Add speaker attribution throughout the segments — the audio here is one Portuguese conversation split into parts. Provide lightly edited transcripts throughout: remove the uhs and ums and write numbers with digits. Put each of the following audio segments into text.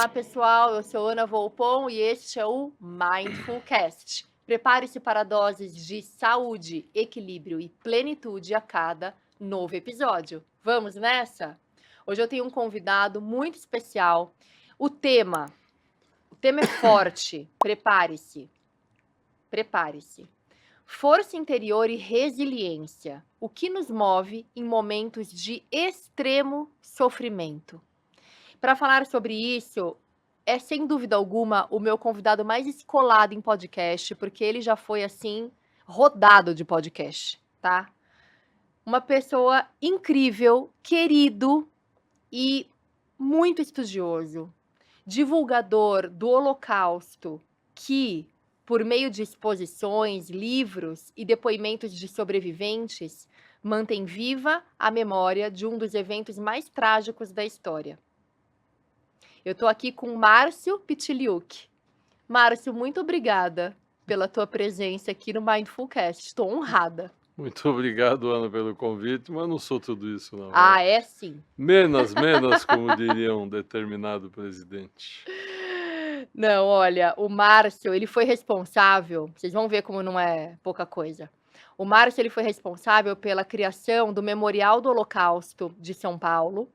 Speaker 1: Olá, pessoal. Eu sou Ana Volpon e este é o Mindfulcast. Prepare-se para doses de saúde, equilíbrio e plenitude a cada novo episódio. Vamos nessa? Hoje eu tenho um convidado muito especial. O tema é forte. Prepare-se. Prepare-se. Força interior e resiliência. O que nos move em momentos de extremo sofrimento? Para falar sobre isso, é sem dúvida alguma o meu convidado mais escolado em podcast, porque ele já foi assim rodado de podcast, tá? Uma pessoa incrível, querido e muito estudioso, divulgador do Holocausto, que por meio de exposições, livros e depoimentos de sobreviventes, mantém viva a memória de um dos eventos mais trágicos da história. Eu estou aqui com Márcio Pitiliuk. Márcio, muito obrigada pela tua presença aqui no Mindfulcast. Estou honrada.
Speaker 2: Muito obrigado, Ana, pelo convite, mas não sou tudo isso, não.
Speaker 1: Ah, é sim.
Speaker 2: Menos, como diria um determinado presidente.
Speaker 1: Não, olha, o Márcio, ele foi responsável, vocês vão ver como não é pouca coisa. O Márcio, ele foi responsável pela criação do Memorial do Holocausto de São Paulo,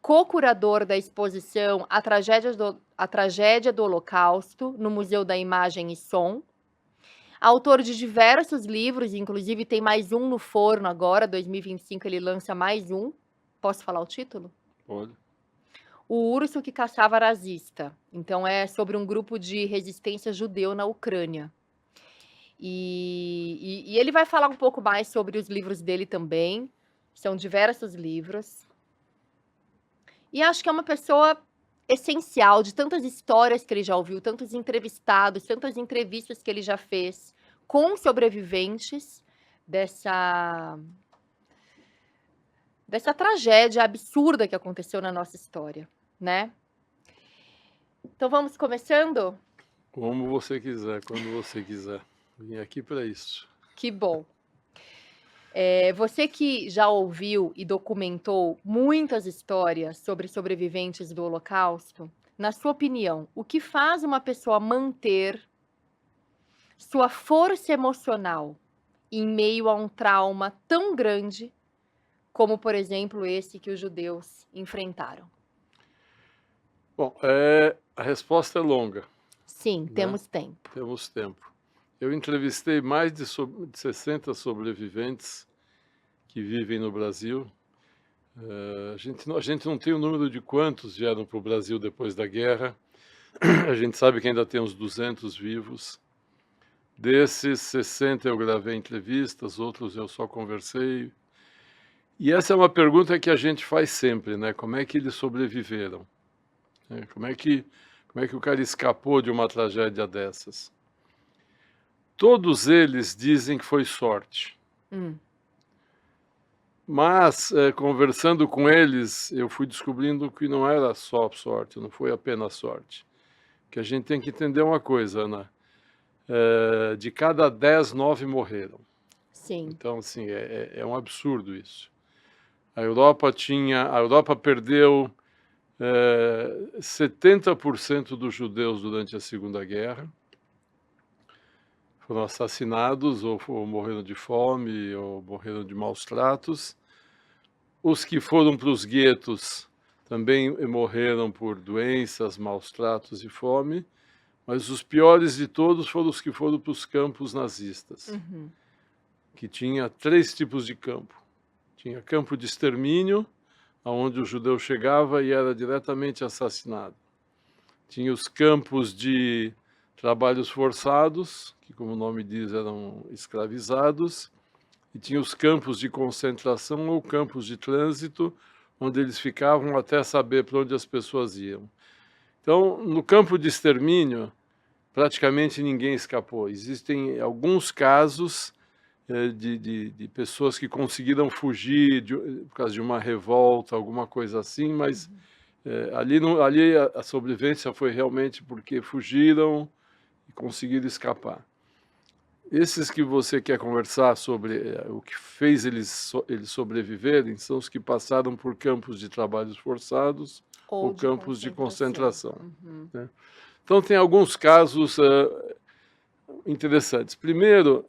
Speaker 1: co-curador da exposição A Tragédia do Holocausto no Museu da Imagem e Som, autor de diversos livros, inclusive tem mais um no forno agora, 2025 ele lança mais um. Posso falar o título?
Speaker 2: Pode.
Speaker 1: O Urso que Caçava Nazista. Então é sobre um grupo de resistência judeu na Ucrânia. E ele vai falar um pouco mais sobre os livros dele também. São diversos livros. E acho que é uma pessoa essencial de tantas histórias que ele já ouviu, tantos entrevistados, tantas entrevistas que ele já fez com sobreviventes dessa tragédia absurda que aconteceu na nossa história, né? Então vamos começando?
Speaker 2: Como você quiser, quando você quiser. Vim aqui para isso.
Speaker 1: Que bom. Você que já ouviu e documentou muitas histórias sobre sobreviventes do Holocausto, na sua opinião, o que faz uma pessoa manter sua força emocional em meio a um trauma tão grande como, por exemplo, esse que os judeus enfrentaram?
Speaker 2: Bom, a resposta é longa.
Speaker 1: Sim,
Speaker 2: né?
Speaker 1: temos tempo.
Speaker 2: Temos tempo. Eu entrevistei mais de 60 sobreviventes que vivem no Brasil. A gente não tem o número de quantos vieram para o Brasil depois da guerra. A gente sabe que ainda tem uns 200 vivos. Desses 60 eu gravei entrevistas, outros eu só conversei. E essa é uma pergunta que a gente faz sempre, né? Como é que eles sobreviveram? Como é que o cara escapou de uma tragédia dessas? Todos eles dizem que foi sorte. Mas, conversando com eles, eu fui descobrindo que não era só sorte, não foi apenas sorte. Que a gente tem que entender uma coisa, Ana. De cada 10, 9 morreram.
Speaker 1: Sim.
Speaker 2: Então, assim, é um absurdo isso. A Europa perdeu 70% dos judeus durante a Segunda Guerra. Foram assassinados, ou morreram de fome, ou morreram de maus tratos. Os que foram para os guetos também morreram por doenças, maus tratos e fome. Mas os piores de todos foram os que foram para os campos nazistas, que tinha 3 tipos de campo. Tinha campo de extermínio, onde o judeu chegava e era diretamente assassinado. Tinha os campos de trabalhos forçados, que, como o nome diz, eram escravizados. E tinha os campos de concentração ou campos de trânsito, onde eles ficavam até saber para onde as pessoas iam. Então, no campo de extermínio, praticamente ninguém escapou. Existem alguns casos de pessoas que conseguiram fugir por causa de uma revolta, alguma coisa assim, mas ali a sobrevivência foi realmente porque fugiram e conseguiram escapar. Esses que você quer conversar sobre o que fez eles sobreviverem são os que passaram por campos de trabalhos forçados ou
Speaker 1: Ou de
Speaker 2: campos de
Speaker 1: concentração.
Speaker 2: concentração,
Speaker 1: Uhum.
Speaker 2: né. Então tem alguns casos, interessantes. Primeiro,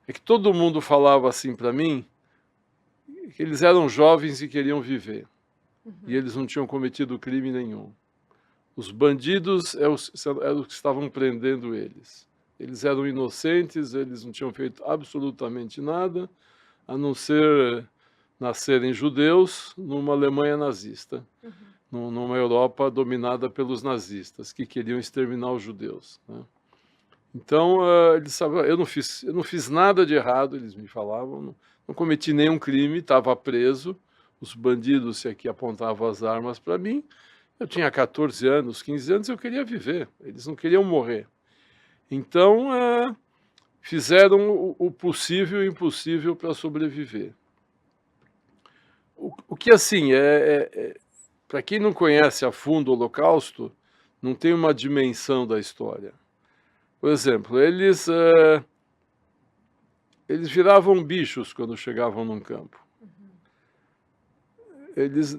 Speaker 2: é que todo mundo falava assim para mim, que eles eram jovens e queriam viver, e
Speaker 1: Uhum.
Speaker 2: eles não tinham cometido crime nenhum. Os bandidos eram os que estavam prendendo eles. Eles eram inocentes, eles não tinham feito absolutamente nada, a não ser nascerem judeus numa Alemanha nazista,
Speaker 1: Uhum.
Speaker 2: numa Europa dominada pelos nazistas, que queriam exterminar os judeus, né. Então, eles sabiam, eu não fiz nada de errado, eles me falavam, não cometi nenhum crime, estava preso, os bandidos é que apontavam as armas para mim, eu tinha 14 anos, 15 anos, eu queria viver, eles não queriam morrer. Então, fizeram o possível e o impossível para sobreviver. O que, assim, para quem não conhece a fundo o Holocausto, não tem uma dimensão da história. Por exemplo, eles viravam bichos quando chegavam num campo. Eles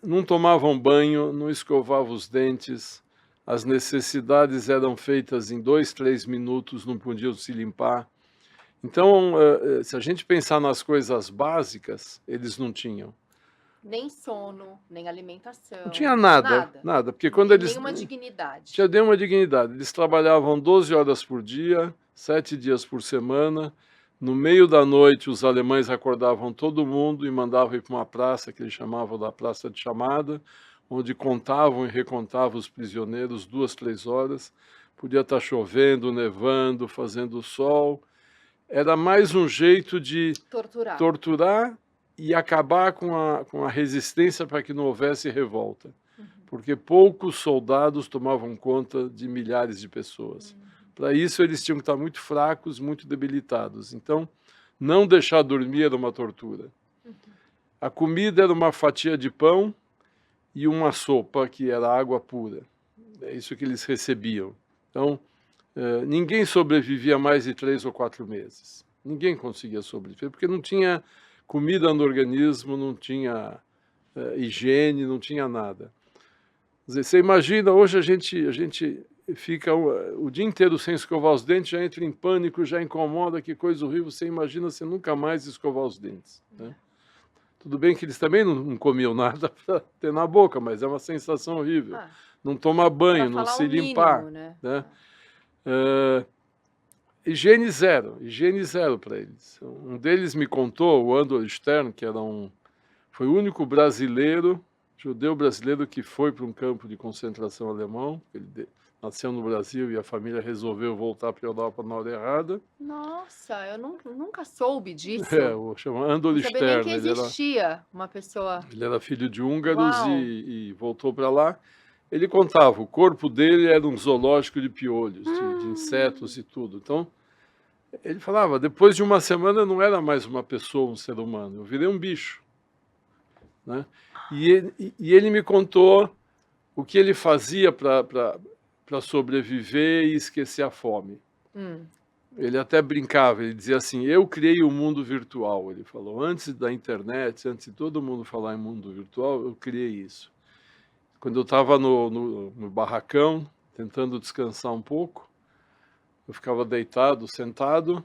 Speaker 2: não tomavam banho, não escovavam os dentes, as necessidades eram feitas em 2, 3 minutos, não podiam se limpar. Então, se a gente pensar nas coisas básicas, eles não tinham.
Speaker 1: Nem sono, nem
Speaker 2: Não
Speaker 1: alimentação,
Speaker 2: tinha nada,
Speaker 1: nada.
Speaker 2: nada, porque quando eles
Speaker 1: Nenhuma dignidade.
Speaker 2: tinha nenhuma dignidade. Eles trabalhavam 12 horas por dia, 7 dias por semana. No meio da noite, os alemães acordavam todo mundo e mandavam ir para uma praça que eles chamavam da Praça de Chamada, onde contavam e recontavam os prisioneiros 2, 3 horas. Podia estar chovendo, nevando, fazendo sol. Era mais um jeito de
Speaker 1: Torturar.
Speaker 2: torturar e acabar com a resistência para que não houvesse revolta. Porque poucos soldados tomavam conta de milhares de pessoas. Para isso, eles tinham que estar muito fracos, muito debilitados. Então, não deixar dormir era uma tortura. A comida era uma fatia de pão e uma sopa, que era água pura. É isso que eles recebiam. Então, ninguém sobrevivia mais de 3 ou 4 meses. Ninguém conseguia sobreviver, porque não tinha comida no organismo, não tinha higiene, não tinha nada. Quer dizer, você imagina, hoje a gente fica o dia inteiro sem escovar os dentes, já entra em pânico, já incomoda, que coisa horrível. Você imagina você nunca mais escovar os dentes, né? Tudo bem que eles também não comiam nada para ter na boca, mas é uma sensação horrível. Não tomar banho, não se limpar,
Speaker 1: né?
Speaker 2: né? Higiene zero para eles. Um deles me contou, o Andor Stern, que foi o único brasileiro, judeu brasileiro, que foi para um campo de concentração alemão. Ele nasceu no Brasil e a família resolveu voltar para a Europa na hora errada.
Speaker 1: Nossa, eu nunca soube disso.
Speaker 2: Chama Andor
Speaker 1: Não sabia nem
Speaker 2: Stern.
Speaker 1: que existia uma pessoa.
Speaker 2: Ele era filho de húngaros
Speaker 1: Uau.
Speaker 2: e voltou para lá. Ele contava, o corpo dele era um zoológico de piolhos, de insetos e tudo. Então, ele falava, depois de uma semana eu não era mais uma pessoa, um ser humano, eu virei um bicho, né? E ele me contou o que ele fazia para sobreviver e esquecer a fome. Ele até brincava, ele dizia assim, eu criei o mundo virtual, ele falou, antes da internet, antes de todo mundo falar em mundo virtual, eu criei isso. Quando eu estava no barracão, tentando descansar um pouco, eu ficava deitado, sentado,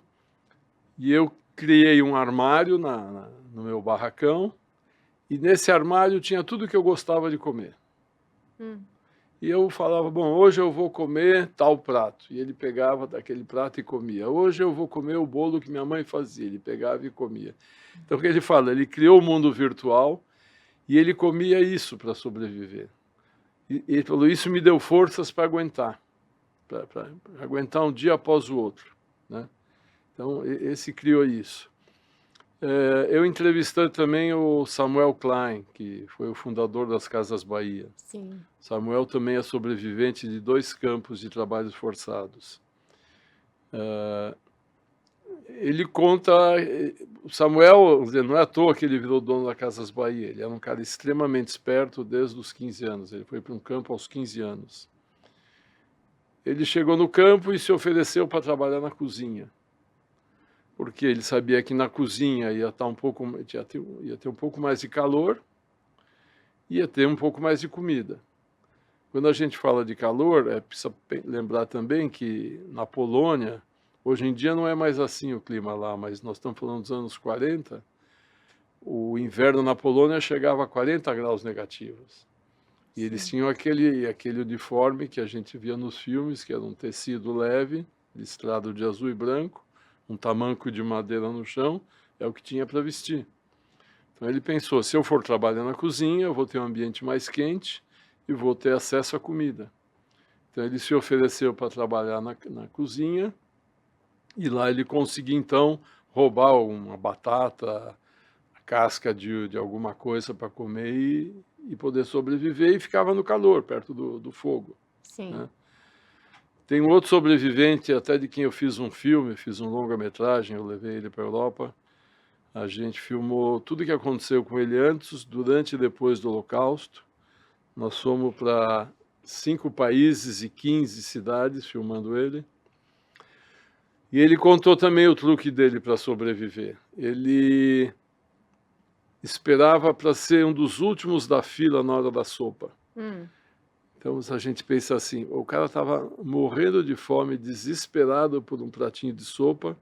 Speaker 2: e eu criei um armário no meu barracão, e nesse armário tinha tudo que eu gostava de comer. E eu falava, bom, hoje eu vou comer tal prato. E ele pegava daquele prato e comia. Hoje eu vou comer o bolo que minha mãe fazia. Ele pegava e comia. Então, o que ele fala? Ele criou o mundo virtual e ele comia isso para sobreviver. E ele falou, isso me deu forças para aguentar. Para aguentar um dia após o outro, né? Então, esse criou isso. Eu entrevistei também o Samuel Klein, que foi o fundador das Casas Bahia.
Speaker 1: Sim.
Speaker 2: Samuel também é sobrevivente de 2 campos de trabalhos forçados. Ele conta... O Samuel, não é à toa que ele virou dono da Casas Bahia. Ele era um cara extremamente esperto desde os 15 anos. Ele foi para um campo aos 15 anos. ele chegou no campo e se ofereceu para trabalhar na cozinha, porque ele sabia que na cozinha ia ter um pouco mais de calor, ia ter um pouco mais de comida. Quando a gente fala de calor, precisa lembrar também que na Polônia, hoje em dia não é mais assim o clima lá, mas nós estamos falando dos anos 40, o inverno na Polônia chegava a 40 graus negativos. E eles
Speaker 1: Sim.
Speaker 2: tinham aquele uniforme que a gente via nos filmes, que era um tecido leve, listrado de azul e branco, um tamanco de madeira no chão, é o que tinha para vestir. Então ele pensou, se eu for trabalhar na cozinha, eu vou ter um ambiente mais quente e vou ter acesso à comida. Então ele se ofereceu para trabalhar na cozinha e lá ele conseguiu então roubar uma batata, a casca de alguma coisa para comer e poder sobreviver, e ficava no calor, perto do fogo,
Speaker 1: Sim.
Speaker 2: né? Tem um outro sobrevivente, até de quem eu fiz um filme, fiz um longa-metragem, eu levei ele para a Europa. A gente filmou tudo o que aconteceu com ele antes, durante e depois do Holocausto. Nós fomos para 5 países e 15 cidades filmando ele. E ele contou também o truque dele para sobreviver. Ele esperava para ser um dos últimos da fila na hora da sopa. Então a gente pensa assim, o cara estava morrendo de fome, desesperado por um pratinho de sopa,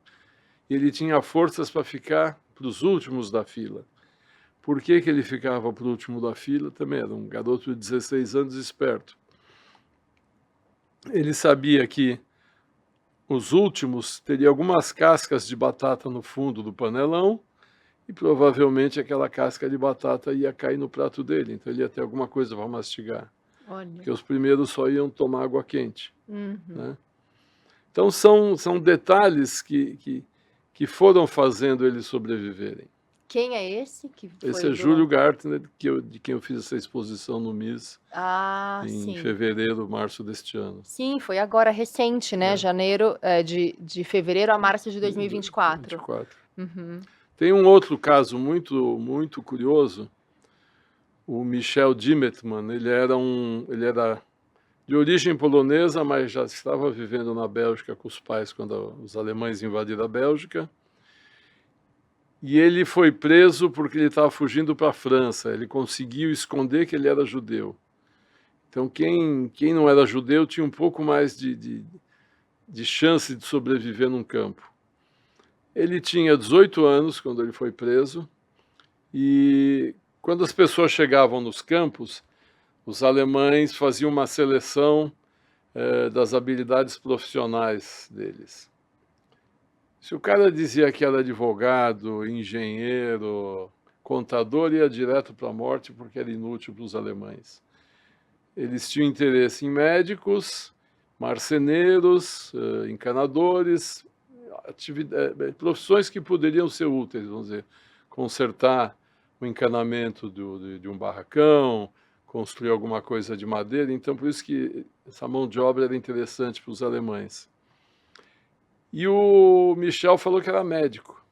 Speaker 2: e ele tinha forças para ficar para os últimos da fila. Por que ele ficava para o último da fila? Também era um garoto de 16 anos esperto. Ele sabia que os últimos teriam algumas cascas de batata no fundo do panelão, e provavelmente aquela casca de batata ia cair no prato dele, então ele ia ter alguma coisa para mastigar.
Speaker 1: Olha.
Speaker 2: Porque os primeiros só iam tomar água quente.
Speaker 1: Uhum.
Speaker 2: Né? Então são detalhes que foram fazendo eles sobreviverem.
Speaker 1: Quem é esse que foi
Speaker 2: Esse é
Speaker 1: do...
Speaker 2: Júlio Gartner, de quem eu fiz essa exposição no MIS em
Speaker 1: sim.
Speaker 2: fevereiro, março deste ano.
Speaker 1: Sim, foi agora recente, né? Janeiro, de fevereiro a março de 2024.
Speaker 2: 24.
Speaker 1: Uhum.
Speaker 2: Tem um outro caso muito, muito curioso, o Michel Dimetman. Ele era de origem polonesa, mas já estava vivendo na Bélgica com os pais quando os alemães invadiram a Bélgica. E ele foi preso porque ele estava fugindo para a França. Ele conseguiu esconder que ele era judeu. Então, quem não era judeu tinha um pouco mais de chance de sobreviver num campo. Ele tinha 18 anos quando ele foi preso, e quando as pessoas chegavam nos campos, os alemães faziam uma seleção das habilidades profissionais deles. Se o cara dizia que era advogado, engenheiro, contador, ia direto para a morte porque era inútil para os alemães. Eles tinham interesse em médicos, marceneiros, encanadores, profissões que poderiam ser úteis, vamos dizer, consertar o encanamento de um barracão, construir alguma coisa de madeira. Então, por isso que essa mão de obra era interessante para os alemães. E o Michel falou que era médico.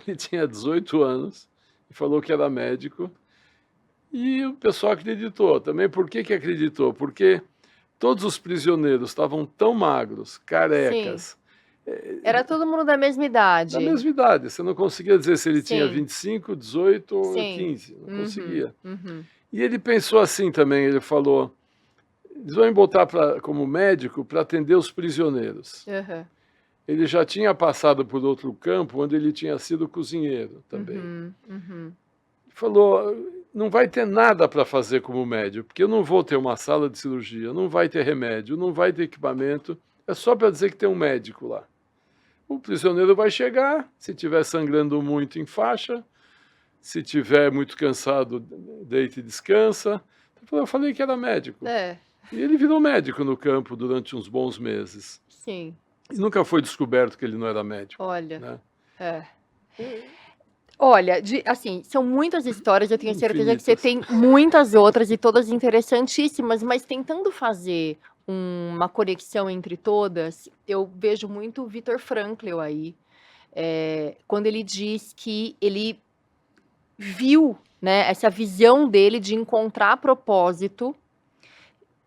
Speaker 2: Ele tinha 18 anos e falou que era médico. E o pessoal acreditou também. Por que acreditou? Porque todos os prisioneiros estavam tão magros, carecas.
Speaker 1: Sim. Era todo mundo da mesma idade.
Speaker 2: Da mesma idade. Você não conseguia dizer se ele tinha
Speaker 1: Sim.
Speaker 2: 25, 18 ou
Speaker 1: Sim.
Speaker 2: 15. Não conseguia.
Speaker 1: Uhum.
Speaker 2: E ele pensou assim também. Ele falou, eles vão me botar como médico para atender os prisioneiros.
Speaker 1: Uhum.
Speaker 2: Ele já tinha passado por outro campo, onde ele tinha sido cozinheiro também.
Speaker 1: Uhum.
Speaker 2: Falou, não vai ter nada para fazer como médico, porque eu não vou ter uma sala de cirurgia, não vai ter remédio, não vai ter equipamento, é só para dizer que tem um médico lá. O prisioneiro vai chegar, se estiver sangrando muito, enfaixa, se estiver muito cansado, deita e descansa. Eu falei que era médico.
Speaker 1: É.
Speaker 2: E ele virou médico no campo durante uns bons meses.
Speaker 1: Sim.
Speaker 2: E nunca foi descoberto que ele não era médico.
Speaker 1: Olha,
Speaker 2: né?
Speaker 1: Olha, assim, são muitas histórias, eu tenho certeza que você
Speaker 2: Infinitas.
Speaker 1: tem muitas outras e todas interessantíssimas, mas tentando fazer uma conexão entre todas, eu vejo muito o Viktor Frankl aí, quando ele diz que ele viu, né, essa visão dele de encontrar propósito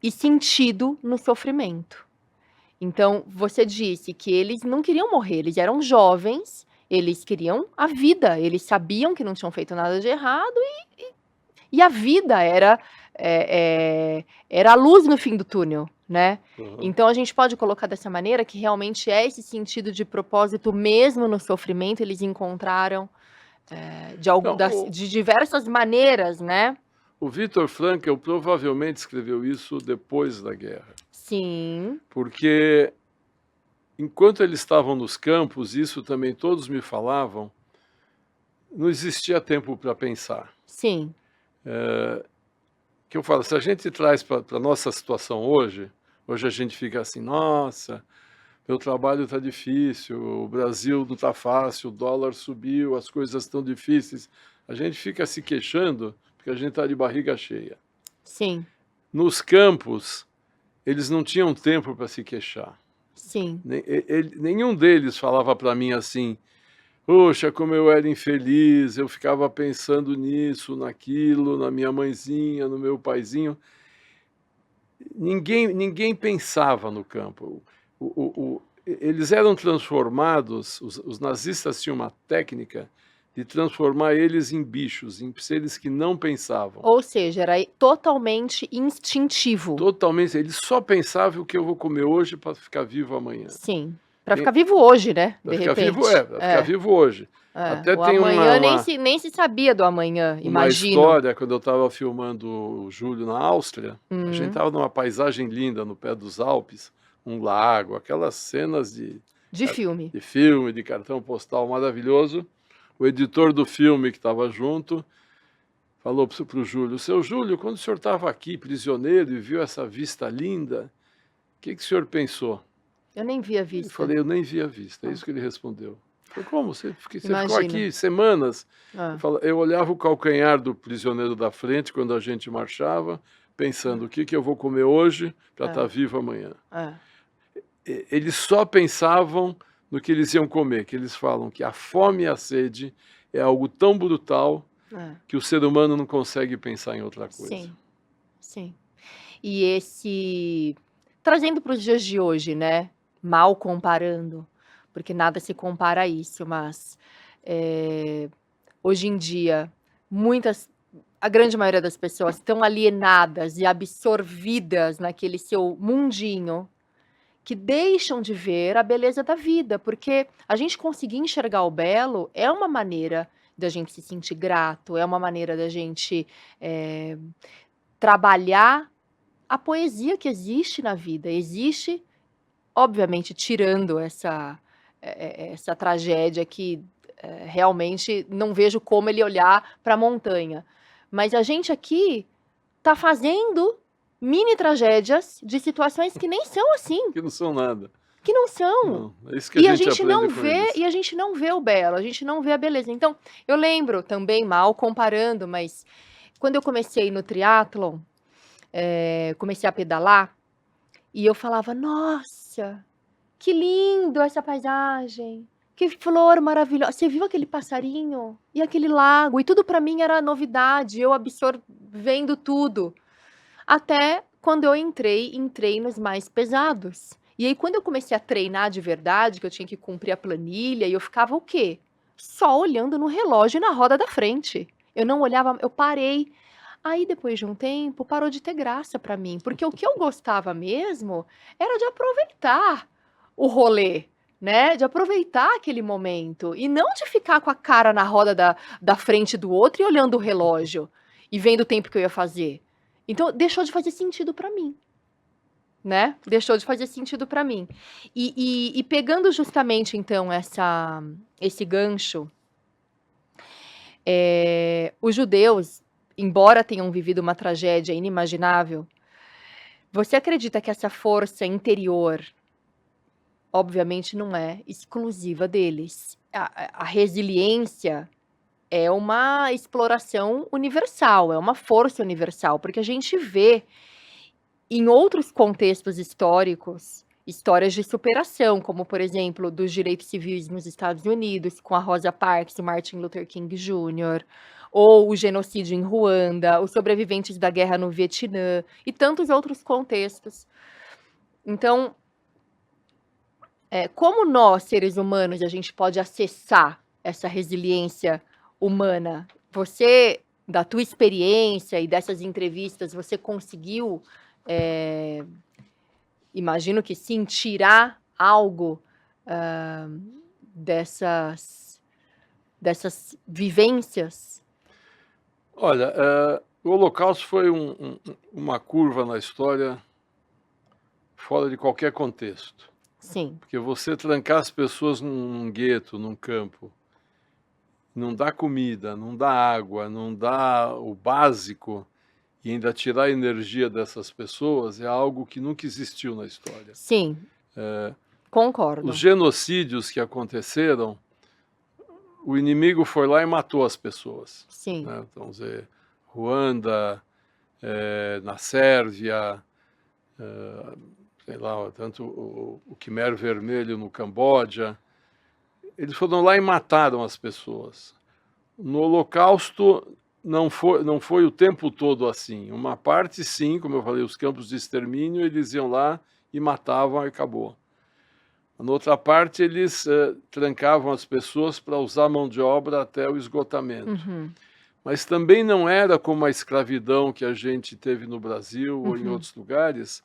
Speaker 1: e sentido no sofrimento. Então, você disse que eles não queriam morrer, eles eram jovens, eles queriam a vida, eles sabiam que não tinham feito nada de errado e a vida era a luz no fim do túnel, né.
Speaker 2: Aham.
Speaker 1: Então a gente pode colocar dessa maneira que realmente é esse sentido de propósito mesmo no sofrimento, eles encontraram,
Speaker 2: Não,
Speaker 1: de diversas maneiras, né.
Speaker 2: o Viktor Frankl provavelmente escreveu isso depois da guerra,
Speaker 1: Sim,
Speaker 2: porque enquanto eles estavam nos campos, isso também todos me falavam, não existia tempo para pensar.
Speaker 1: sim,
Speaker 2: Que eu falo, se a gente traz para a nossa situação hoje a gente fica assim: "Nossa, meu trabalho está difícil, o Brasil não está fácil, o dólar subiu, as coisas estão difíceis". A gente fica se queixando, porque a gente está de barriga cheia.
Speaker 1: sim,
Speaker 2: Nos campos, eles não tinham tempo para se queixar.
Speaker 1: sim,
Speaker 2: Nenhum deles falava para mim assim: "Poxa, como eu era infeliz, eu ficava pensando nisso, naquilo, na minha mãezinha, no meu paizinho". Ninguém pensava no campo. Eles eram transformados, os nazistas tinham uma técnica de transformar eles em bichos, em seres que não pensavam.
Speaker 1: ou seja, era totalmente instintivo.
Speaker 2: Totalmente, eles só pensavam: "O que eu vou comer hoje para ficar vivo amanhã".
Speaker 1: Sim, para ficar vivo hoje, né,
Speaker 2: Para
Speaker 1: de
Speaker 2: ficar vivo
Speaker 1: repente.
Speaker 2: para ficar vivo hoje. Até
Speaker 1: O
Speaker 2: tem
Speaker 1: amanhã nem se sabia do amanhã,
Speaker 2: uma
Speaker 1: imagino.
Speaker 2: história, quando eu estava filmando o Júlio na Áustria, a gente
Speaker 1: Hum,
Speaker 2: estava numa paisagem linda no pé dos Alpes, um lago, aquelas cenas
Speaker 1: de filme.
Speaker 2: de filme, de cartão postal maravilhoso. O editor do filme que estava junto falou para o Júlio: "Seu Júlio, quando o senhor estava aqui prisioneiro e viu essa vista linda, o que que o senhor pensou?".
Speaker 1: Eu nem vi a
Speaker 2: Eu
Speaker 1: vista.
Speaker 2: falei: "Eu nem vi a vista", é
Speaker 1: Ah,
Speaker 2: isso que ele respondeu. Falei: "Como? Você ficou
Speaker 1: imagino.
Speaker 2: aqui semanas?".
Speaker 1: Hã,
Speaker 2: Eu olhava o calcanhar do prisioneiro da frente quando a gente marchava, pensando: "O que que eu vou comer hoje para estar
Speaker 1: hã,
Speaker 2: vivo amanhã?".
Speaker 1: hã,
Speaker 2: Eles só pensavam no que eles iam comer, que eles falam que a fome e a sede é algo tão brutal
Speaker 1: hã.
Speaker 2: que o ser humano não consegue pensar em outra coisa.
Speaker 1: Sim, sim. E esse trazendo para os dias de hoje, né, mal comparando, porque nada se compara a isso, mas, eh, hoje em dia, muitas a grande maioria das pessoas estão alienadas e absorvidas naquele seu mundinho, que deixam de ver a beleza da vida, porque a gente conseguir enxergar o belo é uma maneira da gente se sentir grato, é uma maneira da gente, eh, trabalhar a poesia que existe na vida. Existe, obviamente, tirando essa tragédia que, realmente não vejo como ele olhar para a montanha. Mas a gente aqui tá fazendo mini tragédias de situações que nem são assim,
Speaker 2: Que não são nada.
Speaker 1: que não são.
Speaker 2: Não, é isso que a gente aprende com eles.
Speaker 1: A gente não vê o belo, a gente não vê a beleza. Então, eu lembro também, mal comparando, mas quando eu comecei no triatlon, comecei a pedalar, e eu falava: "Nossa, que lindo essa paisagem, que flor maravilhosa". Você viu aquele passarinho? E aquele lago? E tudo para mim era novidade, eu absorvendo tudo. Até quando eu entrei em treinos mais pesados. E aí quando eu comecei a treinar de verdade, que eu tinha que cumprir a planilha, e eu ficava o quê? Só olhando no relógio e na roda da frente. Eu não olhava, eu parei. Aí depois de um tempo, parou de ter graça pra mim, porque o que eu gostava mesmo era de aproveitar o rolê, né, de aproveitar aquele momento, e não de ficar com a cara na roda da frente do outro e olhando o relógio, e vendo o tempo que eu ia fazer. Então deixou de fazer sentido pra mim, né, deixou de fazer sentido pra mim. E pegando justamente então esse gancho, os judeus, embora tenham vivido uma tragédia inimaginável, você acredita que essa força interior, obviamente, não é exclusiva deles? A resiliência é uma exploração universal, é uma força universal, porque a gente vê em outros contextos históricos, histórias de superação, como, por exemplo, dos direitos civis nos Estados Unidos, com a Rosa Parks e Martin Luther King Jr., ou o genocídio em Ruanda, os sobreviventes da guerra no Vietnã e tantos outros contextos. Então, Como nós, seres humanos, a gente pode acessar essa resiliência humana? Você, da tua experiência e dessas entrevistas, você conseguiu, eh, imagino que sim, tirar algo, hã, dessas vivências?
Speaker 2: Olha, o Holocausto foi uma curva na história fora de qualquer contexto,
Speaker 1: Sim.
Speaker 2: porque você trancar as pessoas num gueto, num campo, não dá comida, não dá água, não dá o básico e ainda tirar a energia dessas pessoas é algo que nunca existiu na história.
Speaker 1: Sim.
Speaker 2: Os
Speaker 1: Concordo.
Speaker 2: genocídios que aconteceram, o inimigo foi lá e matou as pessoas,
Speaker 1: Sim.
Speaker 2: né? Então, vamos dizer, Ruanda, na Sérvia, sei lá, tanto o Khmer Vermelho no Camboja, eles foram lá e mataram as pessoas. No Holocausto não foi o tempo todo assim. Uma parte sim, como eu falei, os campos de extermínio, eles iam lá e matavam e acabou. Na outra parte, eles trancavam as pessoas para usar mão de obra até o esgotamento.
Speaker 1: Uhum.
Speaker 2: Mas também não era como a escravidão que a gente teve no Brasil ou em outros lugares,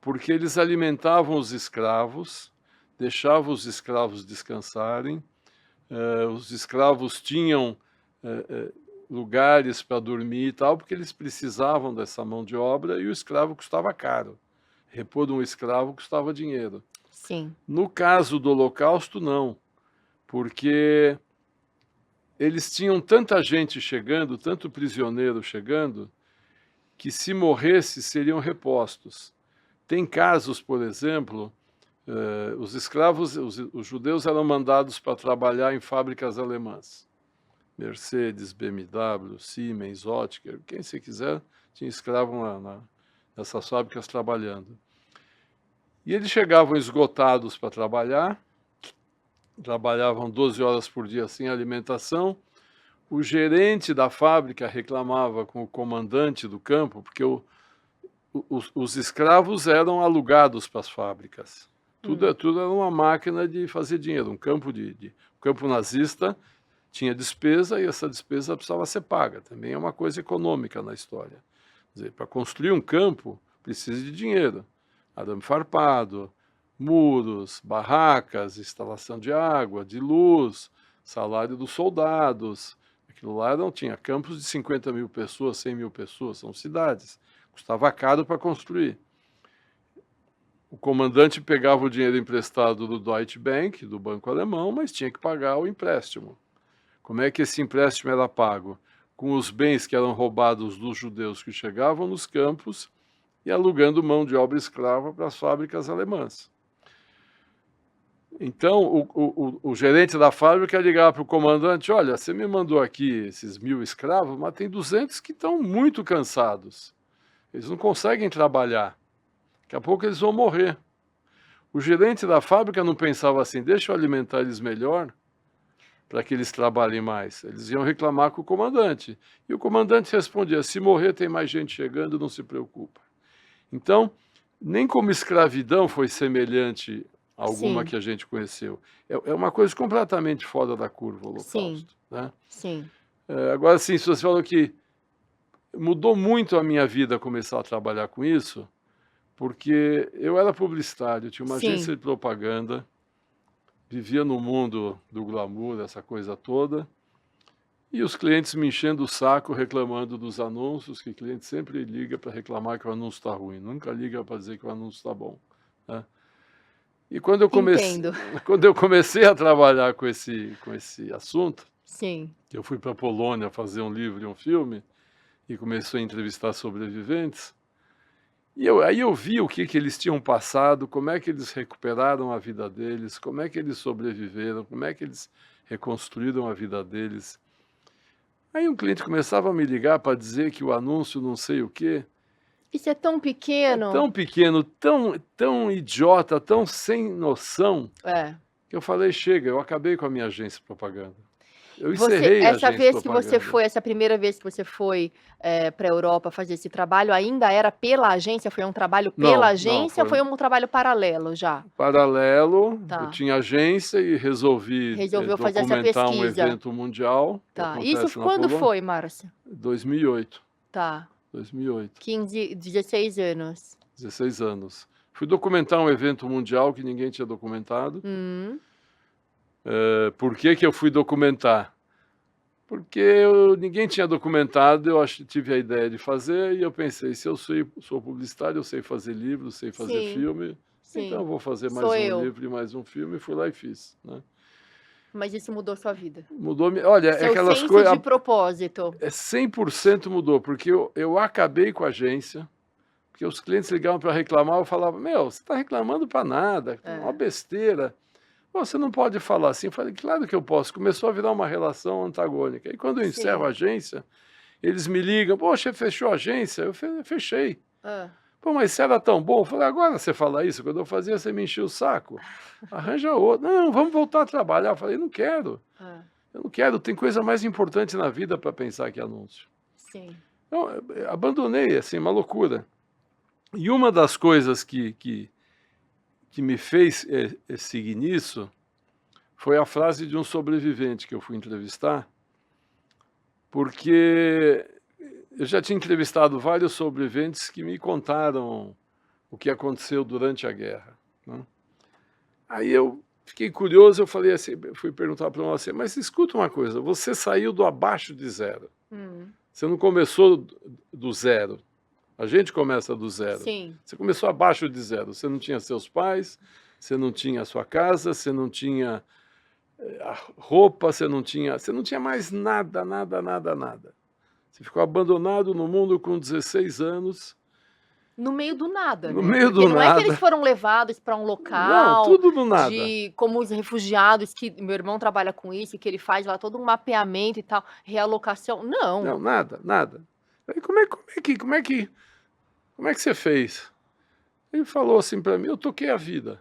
Speaker 2: porque eles alimentavam os escravos, deixavam os escravos descansarem, os escravos tinham lugares para dormir e tal, porque eles precisavam dessa mão de obra e o escravo custava caro. Repor um escravo custava dinheiro.
Speaker 1: Sim.
Speaker 2: No caso do Holocausto, não, porque eles tinham tanta gente chegando, tanto prisioneiro chegando, que se morresse seriam repostos. Tem casos, por exemplo, os escravos, os judeus eram mandados para trabalhar em fábricas alemãs. Mercedes, BMW, Siemens, Oetker, quem se quiser, tinha escravo nessas fábricas trabalhando. E eles chegavam esgotados para trabalhar, trabalhavam 12 horas por dia sem alimentação. O gerente da fábrica reclamava com o comandante do campo, porque os escravos eram alugados para as fábricas. Tudo era uma máquina de fazer dinheiro. Um campo nazista tinha despesa e essa despesa precisava ser paga. Também é uma coisa econômica na história. Quer dizer, para construir um campo, precisa de dinheiro. Arame farpado, muros, barracas, instalação de água, de luz, salário dos soldados. Aquilo lá não tinha campos de 50 mil pessoas, 100 mil pessoas, são cidades. Custava caro para construir. O comandante pegava o dinheiro emprestado do Deutsche Bank, do banco alemão, mas tinha que pagar o empréstimo. Como é que esse empréstimo era pago? Com os bens que eram roubados dos judeus que chegavam nos campos e alugando mão de obra escrava para as fábricas alemãs. Então, o gerente da fábrica ligava para o comandante: olha, você me mandou aqui esses 1.000 escravos, mas tem 200 que estão muito cansados. Eles não conseguem trabalhar. Daqui a pouco eles vão morrer. O gerente da fábrica não pensava assim: deixa eu alimentar eles melhor para que eles trabalhem mais. Eles iam reclamar com o comandante. E o comandante respondia: se morrer tem mais gente chegando, não se preocupa. Então, nem como escravidão foi semelhante a alguma
Speaker 1: Sim.
Speaker 2: que a gente conheceu. É uma coisa completamente fora da curva, o Holocausto. Né?
Speaker 1: Sim.
Speaker 2: Agora, sim, se você falou que mudou muito a minha vida começar a trabalhar com isso, porque eu era publicitário, tinha uma agência de propaganda, vivia no mundo do glamour, essa coisa toda, e os clientes me enchendo o saco, reclamando dos anúncios, que o cliente sempre liga para reclamar que o anúncio está ruim, nunca liga para dizer que o anúncio está bom. Né? E quando
Speaker 1: Entendo.
Speaker 2: quando eu comecei a trabalhar com esse assunto,
Speaker 1: Sim.
Speaker 2: eu fui para a Polônia fazer um livro e um filme, e comecei a entrevistar sobreviventes, e aí eu vi o que eles tinham passado, como é que eles recuperaram a vida deles, como é que eles sobreviveram, como é que eles reconstruíram a vida deles. Aí um cliente começava a me ligar para dizer que o anúncio não sei o quê,
Speaker 1: Isso é tão
Speaker 2: é
Speaker 1: pequeno.
Speaker 2: tão pequeno, tão idiota, tão sem noção,
Speaker 1: É.
Speaker 2: que eu falei: chega, eu acabei com a minha agência de propaganda. Eu
Speaker 1: Você
Speaker 2: encerrei a
Speaker 1: essa
Speaker 2: agência de
Speaker 1: vez que você
Speaker 2: propaganda.
Speaker 1: foi essa primeira vez que você foi, pra Europa fazer esse trabalho, ainda era pela agência? Foi um trabalho pela
Speaker 2: Não, não,
Speaker 1: agência ou
Speaker 2: foi
Speaker 1: foi um trabalho paralelo já?
Speaker 2: paralelo, eu
Speaker 1: Tá.
Speaker 2: tinha agência e resolvi,
Speaker 1: Resolveu fazer essa
Speaker 2: documentar um
Speaker 1: pesquisa.
Speaker 2: evento mundial que
Speaker 1: Tá. Isso
Speaker 2: acontece na
Speaker 1: quando
Speaker 2: Polônia,
Speaker 1: foi, Márcio?
Speaker 2: 2008,
Speaker 1: Tá.
Speaker 2: 2008,
Speaker 1: 15, 16 anos.
Speaker 2: 16 anos. Fui documentar um evento mundial que ninguém tinha documentado.
Speaker 1: Hum.
Speaker 2: Por que que eu fui documentar? Porque ninguém tinha documentado, tive a ideia de fazer e eu pensei, se eu sou publicitário, eu sei fazer livro, sei fazer
Speaker 1: Sim,
Speaker 2: filme, então eu
Speaker 1: sim.
Speaker 2: vou fazer mais
Speaker 1: Sou
Speaker 2: um
Speaker 1: eu.
Speaker 2: livro e mais um filme, e fui lá e fiz, né?
Speaker 1: Mas isso mudou sua vida.
Speaker 2: Olha, é
Speaker 1: Seu
Speaker 2: aquelas
Speaker 1: senso
Speaker 2: coisas,
Speaker 1: de propósito.
Speaker 2: 100% mudou, porque eu acabei com a agência, porque os clientes ligavam para reclamar, eu falava, meu, você está reclamando para nada, é uma
Speaker 1: É.
Speaker 2: besteira. Pô, você não pode falar assim. Eu falei, claro que eu posso. Começou a virar uma relação antagônica. E quando eu encerro a
Speaker 1: Sim.
Speaker 2: agência, eles me ligam, poxa, fechou a agência? Eu fechei.
Speaker 1: Hã.
Speaker 2: Pô, mas você era tão bom. Eu falei, agora você fala isso, quando eu fazia, você me enchia o saco. Arranja outro. Não, vamos voltar a trabalhar. Eu falei, não quero.
Speaker 1: Hã.
Speaker 2: Eu não quero, tem coisa mais importante na vida para pensar que anúncio.
Speaker 1: Sim.
Speaker 2: Então, eu abandonei, assim, uma loucura. E uma das coisas que me fez seguir nisso foi a frase de um sobrevivente que eu fui entrevistar, porque eu já tinha entrevistado vários sobreviventes que me contaram o que aconteceu durante a guerra, né? Aí eu fiquei curioso, eu falei assim, fui perguntar para um assim, mas escuta uma coisa, você saiu do abaixo de zero, você não começou do zero, a gente começa do zero,
Speaker 1: Sim.
Speaker 2: você começou abaixo de zero, você não tinha seus pais, você não tinha a sua casa, você não tinha a roupa, você não tinha mais nada, nada, nada, nada. Você ficou abandonado no mundo com 16 anos,
Speaker 1: No meio do nada,
Speaker 2: no
Speaker 1: né,
Speaker 2: meio
Speaker 1: porque
Speaker 2: do
Speaker 1: não é que eles
Speaker 2: nada.
Speaker 1: foram levados para um
Speaker 2: Não,
Speaker 1: local
Speaker 2: tudo do nada.
Speaker 1: de como os refugiados, que meu irmão trabalha com isso, que ele faz lá todo um mapeamento e tal, realocação, não.
Speaker 2: Não, nada, nada. Aí como é que você fez? Ele falou assim para mim, eu toquei a vida.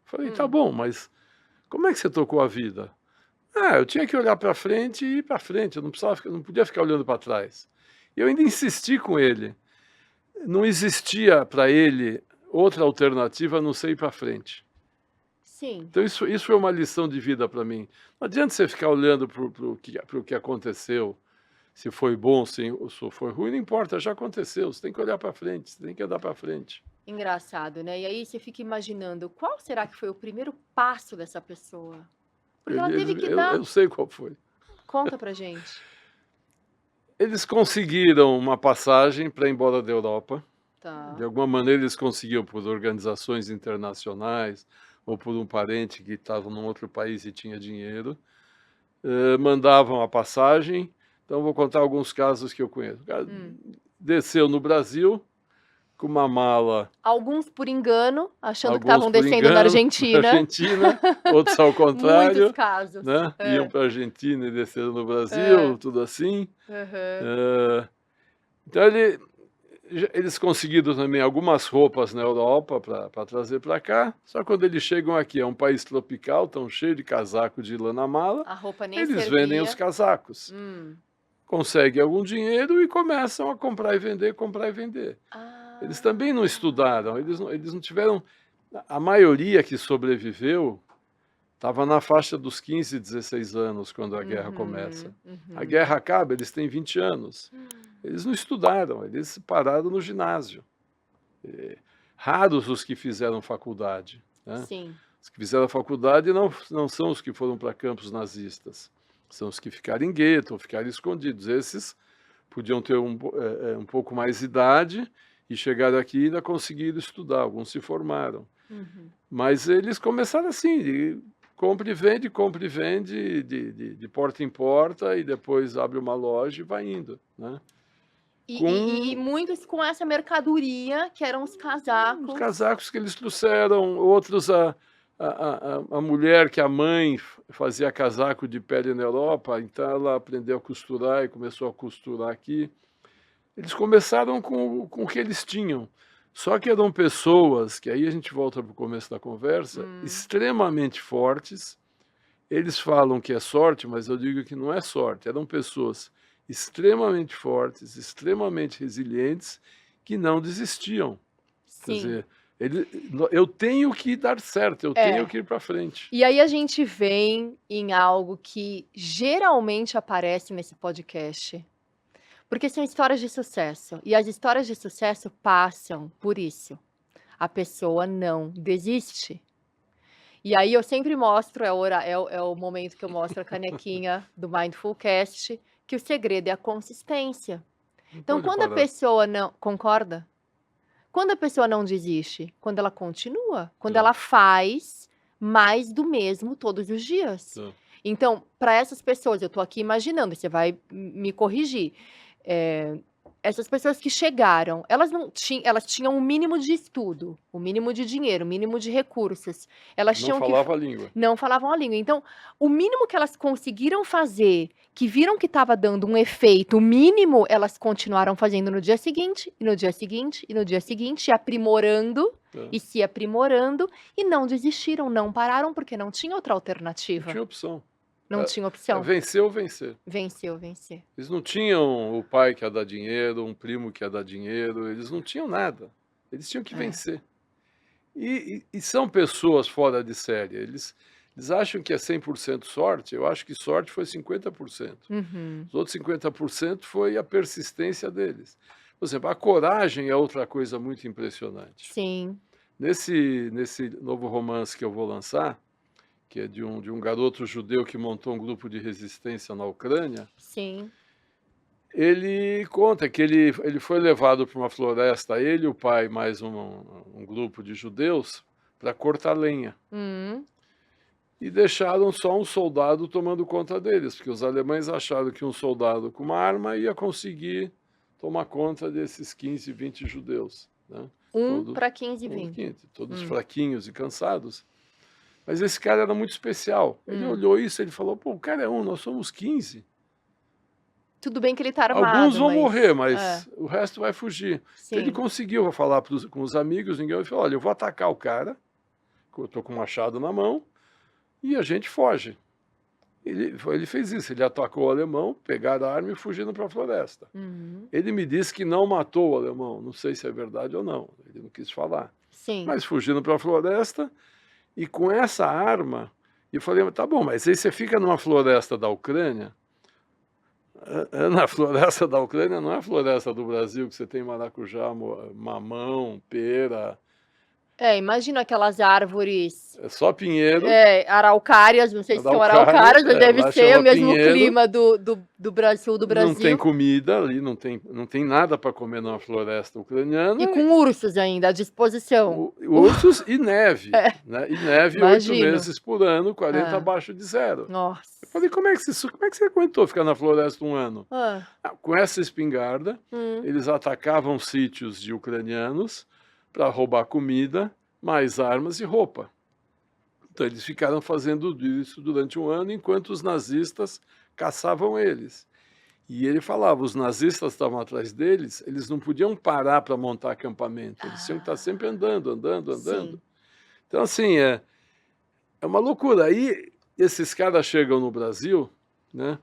Speaker 2: Falei, tá
Speaker 1: Hum.
Speaker 2: bom, mas como é que você tocou a vida? Ah, eu tinha que olhar para frente e ir para frente, eu não podia ficar olhando para trás. E eu ainda insisti com ele. Não existia para ele outra alternativa a não ser ir para frente.
Speaker 1: Sim.
Speaker 2: Então isso foi uma lição de vida para mim. Não adianta você ficar olhando para o que aconteceu, se foi bom, se foi ruim, não importa, já aconteceu, você tem que olhar para frente, você tem que andar para frente.
Speaker 1: Engraçado, né, e aí você fica imaginando, qual será que foi o primeiro passo dessa pessoa? Porque ela teve que dar.
Speaker 2: Eu sei qual foi.
Speaker 1: Conta pra gente.
Speaker 2: Eles conseguiram uma passagem para ir embora da Europa.
Speaker 1: Tá.
Speaker 2: De alguma maneira eles conseguiam por organizações internacionais ou por um parente que estava num outro país e tinha dinheiro, mandavam a passagem. Então vou contar alguns casos que eu conheço. O cara desceu no Brasil com uma mala,
Speaker 1: Alguns por engano, achando que
Speaker 2: alguns
Speaker 1: estavam
Speaker 2: por
Speaker 1: descendo na
Speaker 2: engano, para
Speaker 1: Argentina.
Speaker 2: Argentina, outros ao
Speaker 1: Muitos
Speaker 2: contrário,
Speaker 1: casos.
Speaker 2: né? Iam
Speaker 1: É.
Speaker 2: para a Argentina e desceram no Brasil,
Speaker 1: É.
Speaker 2: tudo assim.
Speaker 1: Aham.
Speaker 2: Então eles conseguiram também algumas roupas na Europa para trazer para cá, só quando eles chegam aqui, é um país tropical, tão cheio de casaco de lã na mala,
Speaker 1: A roupa nem
Speaker 2: eles vendem os
Speaker 1: servia.
Speaker 2: casacos, conseguem algum dinheiro e começam a comprar e vender, comprar e vender. Eles também não estudaram, eles não tiveram... A maioria que sobreviveu estava na faixa dos 15, 16 anos quando a guerra começa. A guerra acaba, eles têm 20 anos. Eles não estudaram, eles pararam no ginásio. Raros os que fizeram faculdade, né?
Speaker 1: Sim.
Speaker 2: Os que fizeram faculdade não são os que foram para campos nazistas. São os que ficaram em gueto, ou ficaram escondidos. Esses podiam ter um pouco mais de idade e chegaram aqui e ainda conseguiram estudar. Alguns se formaram. Mas eles começaram assim, compra e vende, de porta em porta, e depois abre uma loja e vai indo, né?
Speaker 1: E muitos com essa mercadoria, que eram os
Speaker 2: Os
Speaker 1: casacos.
Speaker 2: casacos que eles trouxeram, outros a mulher, que a mãe fazia casaco de pele na Europa, então ela aprendeu a costurar e começou a costurar aqui. Eles começaram com o que eles tinham, só que eram pessoas, que aí a gente volta para o começo da conversa, extremamente fortes, Eles falam que é sorte, mas eu digo que não é sorte. Eram pessoas extremamente fortes, extremamente resilientes, que não desistiam. Quer
Speaker 1: Sim.
Speaker 2: dizer, eu tenho que dar certo, eu tenho
Speaker 1: É.
Speaker 2: que ir para frente.
Speaker 1: E aí a gente vem em algo que geralmente aparece nesse podcast, porque são histórias de sucesso, e as histórias de sucesso passam por isso. A pessoa não desiste. E aí eu sempre mostro, é o momento que eu mostro a canequinha do Mindful Cast, que o segredo é a consistência.
Speaker 2: Não
Speaker 1: Então
Speaker 2: pode
Speaker 1: quando a
Speaker 2: parar.
Speaker 1: pessoa não concorda? Quando a pessoa não desiste? Quando ela continua, quando
Speaker 2: Tá,
Speaker 1: ela faz mais do mesmo todos os dias.
Speaker 2: tá.
Speaker 1: Então, para essas pessoas, eu tô aqui imaginando, você vai me corrigir. Essas pessoas que chegaram, elas tinham um mínimo de estudo, o mínimo de dinheiro, o mínimo de recursos. Elas
Speaker 2: Não
Speaker 1: tinham que
Speaker 2: falava a língua.
Speaker 1: não falavam a língua. Então, o mínimo que elas conseguiram fazer, que viram que estava dando um efeito, o mínimo, elas continuaram fazendo no dia seguinte, e no dia seguinte, e no dia seguinte, e aprimorando,
Speaker 2: Tá.
Speaker 1: e se aprimorando, e não desistiram, não pararam, porque não tinha outra
Speaker 2: Não
Speaker 1: alternativa.
Speaker 2: tinha opção.
Speaker 1: Não tinha opção.
Speaker 2: Vencer ou vencer.
Speaker 1: Venceu, vencer.
Speaker 2: Eles não tinham o pai que ia dar dinheiro, um primo que ia dar dinheiro, eles não tinham nada. Eles tinham que
Speaker 1: É.
Speaker 2: vencer. E são pessoas fora de série. Eles acham que é 100% sorte, eu acho que sorte foi 50%.
Speaker 1: Uhum.
Speaker 2: Os outros 50% foi a persistência deles. Por exemplo, a coragem é outra coisa muito impressionante.
Speaker 1: Sim.
Speaker 2: Nesse novo romance que eu vou lançar, que é de um garoto judeu que montou um grupo de resistência na Ucrânia,
Speaker 1: Sim.
Speaker 2: ele conta que ele foi levado para uma floresta, ele, o pai, mais um grupo de judeus, para cortar lenha. E deixaram só um soldado tomando conta deles, porque os alemães acharam que um soldado com uma arma ia conseguir tomar conta desses 15, 20 judeus, né?
Speaker 1: Para 15 e
Speaker 2: Todos
Speaker 1: 20.
Speaker 2: 15, todos fraquinhos e cansados. Mas esse cara era muito especial. Ele olhou isso, ele falou, pô, o cara é nós somos 15.
Speaker 1: Tudo bem que ele tá
Speaker 2: Alguns
Speaker 1: armado,
Speaker 2: vão
Speaker 1: mas
Speaker 2: morrer, mas o resto vai fugir. Então ele
Speaker 1: sim.
Speaker 2: conseguiu falar com os amigos, ele falou, olha, eu vou atacar o cara, eu tô com o machado na mão, e a gente foge. Ele fez isso, ele atacou o alemão, pegaram a arma e fugiram para a floresta. Ele me disse que não matou o alemão, não sei se é verdade ou não, ele não quis falar.
Speaker 1: Sim.
Speaker 2: Mas fugiram para a floresta, e com essa arma, eu falei, tá bom, mas aí você fica numa floresta da Ucrânia, na floresta da Ucrânia não é a floresta do Brasil, que você tem maracujá, mamão, pera.
Speaker 1: Imagina aquelas árvores,
Speaker 2: É só pinheiro.
Speaker 1: araucárias, não sei se são
Speaker 2: Araucária,
Speaker 1: araucárias, mas deve
Speaker 2: lá
Speaker 1: ser
Speaker 2: chama
Speaker 1: o mesmo
Speaker 2: pinheiro.
Speaker 1: clima do Brasil, do
Speaker 2: Não tem
Speaker 1: Brasil.
Speaker 2: comida ali, não tem nada para comer numa floresta ucraniana.
Speaker 1: E com ursos ainda à disposição.
Speaker 2: Ursos e neve. Né? E neve 8
Speaker 1: Imagino.
Speaker 2: meses por ano, 40 abaixo de zero.
Speaker 1: Nossa.
Speaker 2: Eu falei, como é que você aguentou ficar na floresta um ano?
Speaker 1: Ah,
Speaker 2: Com essa espingarda, eles atacavam sítios de ucranianos para roubar comida, mais armas e roupa. Então eles ficaram fazendo isso durante um ano, enquanto os nazistas caçavam eles. E ele falava, os nazistas estavam atrás deles, eles não podiam parar para montar acampamento, eles tinham que estar sempre andando.
Speaker 1: sim.
Speaker 2: Então, assim, é uma loucura. Aí esses caras chegam no Brasil, né?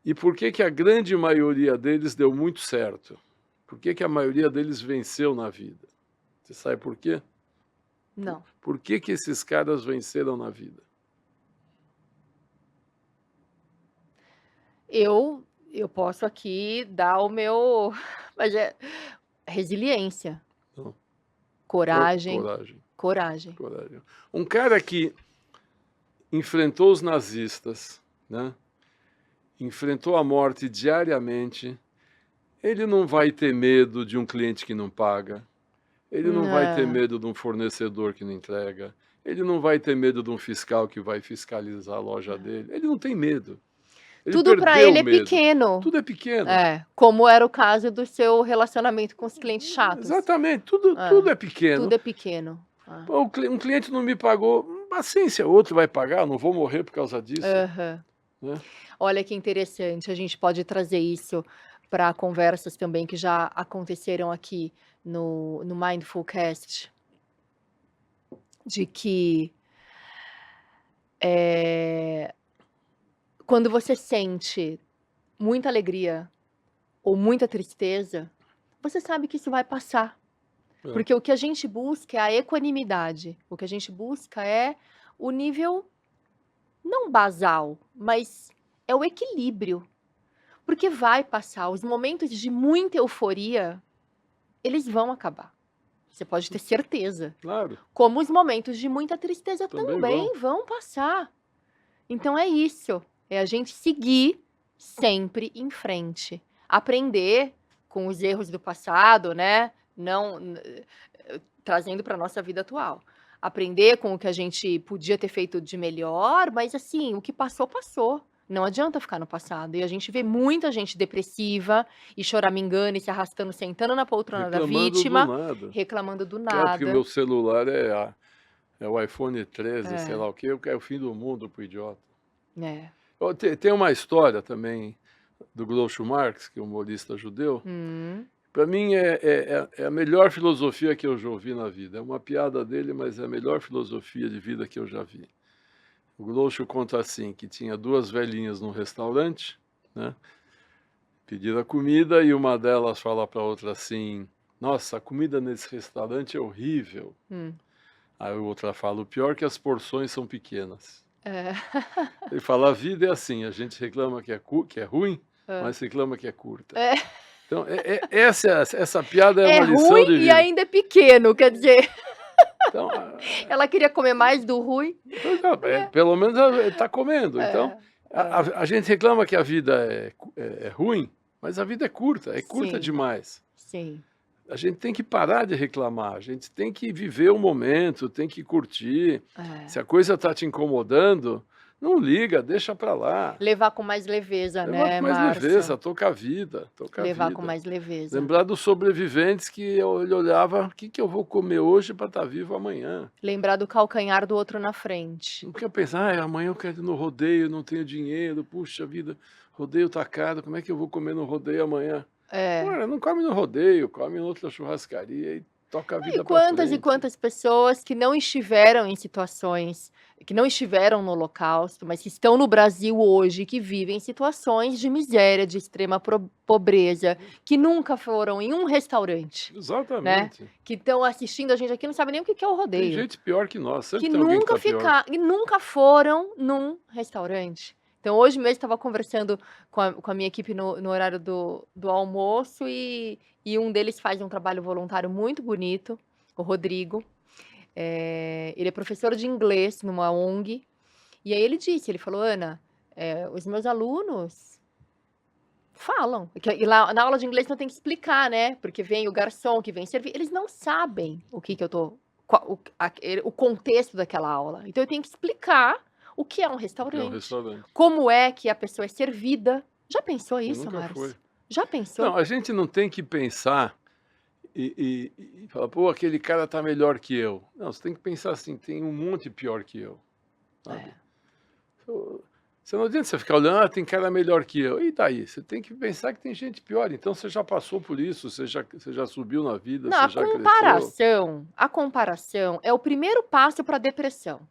Speaker 2: E por que a grande maioria deles deu muito certo? Por que a maioria deles venceu na vida? Você sabe por quê?
Speaker 1: Não.
Speaker 2: Por que esses caras venceram na vida?
Speaker 1: Eu posso aqui dar o meu, mas é resiliência,
Speaker 2: Não.
Speaker 1: coragem.
Speaker 2: Coragem. Um cara que enfrentou os nazistas, né? Enfrentou a morte diariamente, ele não vai ter medo de um cliente que não paga, ele não vai ter medo de um fornecedor que não entrega, ele não vai ter medo de um fiscal que vai fiscalizar a loja dele, ele não tem medo.
Speaker 1: Tudo para ele é pequeno.
Speaker 2: Tudo é pequeno.
Speaker 1: Como era o caso do seu relacionamento com os clientes chatos.
Speaker 2: Exatamente, tudo é pequeno.
Speaker 1: Tudo é pequeno.
Speaker 2: Um cliente não me pagou, paciência, outro vai pagar, eu não vou morrer por causa disso. Né?
Speaker 1: Olha que interessante, a gente pode trazer isso para conversas também que já aconteceram aqui no Mindful Cast, de que Eh, Quando você sente muita alegria ou muita tristeza, você sabe que isso vai passar.
Speaker 2: É,
Speaker 1: Porque o que a gente busca é a equanimidade. O que a gente busca é o nível não basal, mas é o equilíbrio. Porque vai passar. Os momentos de muita euforia, eles vão acabar. Você pode ter certeza.
Speaker 2: claro,
Speaker 1: Como os momentos de muita tristeza
Speaker 2: também
Speaker 1: também vão passar. Então é isso. É a gente seguir sempre em frente. Aprender com os erros do passado, né? Não trazendo para nossa vida atual. Aprender com o que a gente podia ter feito de melhor, mas assim, o que passou, passou. Não adianta ficar no passado. E a gente vê muita gente depressiva e choramingando e se arrastando, sentando na poltrona da
Speaker 2: reclamando do
Speaker 1: vítima,
Speaker 2: nada.
Speaker 1: reclamando do
Speaker 2: É, porque o
Speaker 1: nada.
Speaker 2: meu celular é o iPhone 13, sei
Speaker 1: É,
Speaker 2: lá o quê, é o fim do mundo pro idiota.
Speaker 1: é.
Speaker 2: Ó, tem uma história também do Groucho Marx, que é um humorista judeu. Para mim é a melhor filosofia que eu já ouvi na vida. É uma piada dele, mas é a melhor filosofia de vida que eu já vi. O Groucho conta assim, que tinha duas velhinhas num restaurante, né? Pediram a comida e uma delas fala para a outra assim: Nossa, a comida nesse restaurante é horrível.
Speaker 1: Hum.
Speaker 2: Aí a outra fala: O pior é que as porções são pequenas.
Speaker 1: É.
Speaker 2: Ele fala: A vida é assim, a gente reclama que é ruim,
Speaker 1: Hã.
Speaker 2: mas reclama que é curta.
Speaker 1: É.
Speaker 2: Então, essa piada é
Speaker 1: É
Speaker 2: uma lição
Speaker 1: ruim
Speaker 2: de
Speaker 1: e
Speaker 2: vida.
Speaker 1: ainda é pequeno, quer dizer,
Speaker 2: Então,
Speaker 1: ela queria comer mais do ruim, né.
Speaker 2: pelo menos ela está comendo. Então,
Speaker 1: É, é.
Speaker 2: a gente reclama que a vida é ruim, mas a vida é curta
Speaker 1: Sim,
Speaker 2: demais.
Speaker 1: sim.
Speaker 2: A gente tem que parar de reclamar, a gente tem que viver o momento, tem que curtir. Se
Speaker 1: É.
Speaker 2: a coisa está te incomodando, não liga, deixa para lá.
Speaker 1: Levar com mais leveza,
Speaker 2: Leva
Speaker 1: né,
Speaker 2: com mais
Speaker 1: Márcio?
Speaker 2: leveza, toca a vida, toca a
Speaker 1: Levar com
Speaker 2: vida.
Speaker 1: mais leveza.
Speaker 2: Lembrar dos sobreviventes que ele olhava, o que que eu vou comer hoje para estar vivo amanhã?
Speaker 1: Lembrar do calcanhar do outro na frente.
Speaker 2: Não fica pensando: "Ai, amanhã eu quero ir no rodeio, não tenho dinheiro, puxa vida, rodeio tá caro, como é que eu vou comer no rodeio amanhã?".
Speaker 1: É.
Speaker 2: Ora, não come no rodeio, come em outra churrascaria e toca a vida para
Speaker 1: E
Speaker 2: frente.
Speaker 1: quantas pessoas que não estiveram em situações, que não estiveram no Holocausto, mas que estão no Brasil hoje, que vivem situações de miséria, de extrema pobreza, que nunca foram em um restaurante, né?
Speaker 2: Exatamente.
Speaker 1: Que estão assistindo a gente aqui, não sabem nem o que que é o
Speaker 2: Tem
Speaker 1: rodeio.
Speaker 2: gente pior que nós, sempre
Speaker 1: Que
Speaker 2: tem alguém que
Speaker 1: nunca
Speaker 2: tá pior.
Speaker 1: e nunca foram num restaurante. Então, hoje mesmo estava conversando com a minha equipe no horário do almoço e um deles faz um trabalho voluntário muito bonito, o Rodrigo. Ele é professor de inglês numa ONG. E aí ele falou: "Ana, os meus alunos falam", e lá na aula de inglês não tem que explicar, né, porque vem o garçom que vem servir, eles não sabem o que que eu tô o contexto daquela aula. Então eu tenho que explicar o que é um
Speaker 2: Que é um
Speaker 1: restaurante,
Speaker 2: restaurante.
Speaker 1: como é que a pessoa é servida. Já pensou
Speaker 2: Quem
Speaker 1: isso,
Speaker 2: nunca foi.
Speaker 1: Márcio? Já
Speaker 2: Não,
Speaker 1: pensou?
Speaker 2: a gente não tem que pensar e falar: "Pô, aquele cara tá melhor que eu". Não, você tem que pensar assim: "Tem um monte pior que eu", sabe.
Speaker 1: É,
Speaker 2: Você não adianta você ficar olhando: "Ah, tem cara melhor que eu". E daí? Você tem que pensar que tem gente pior, então você já passou por isso, você já subiu na vida,
Speaker 1: não,
Speaker 2: você já cresceu.
Speaker 1: a comparação é o primeiro passo para a depressão,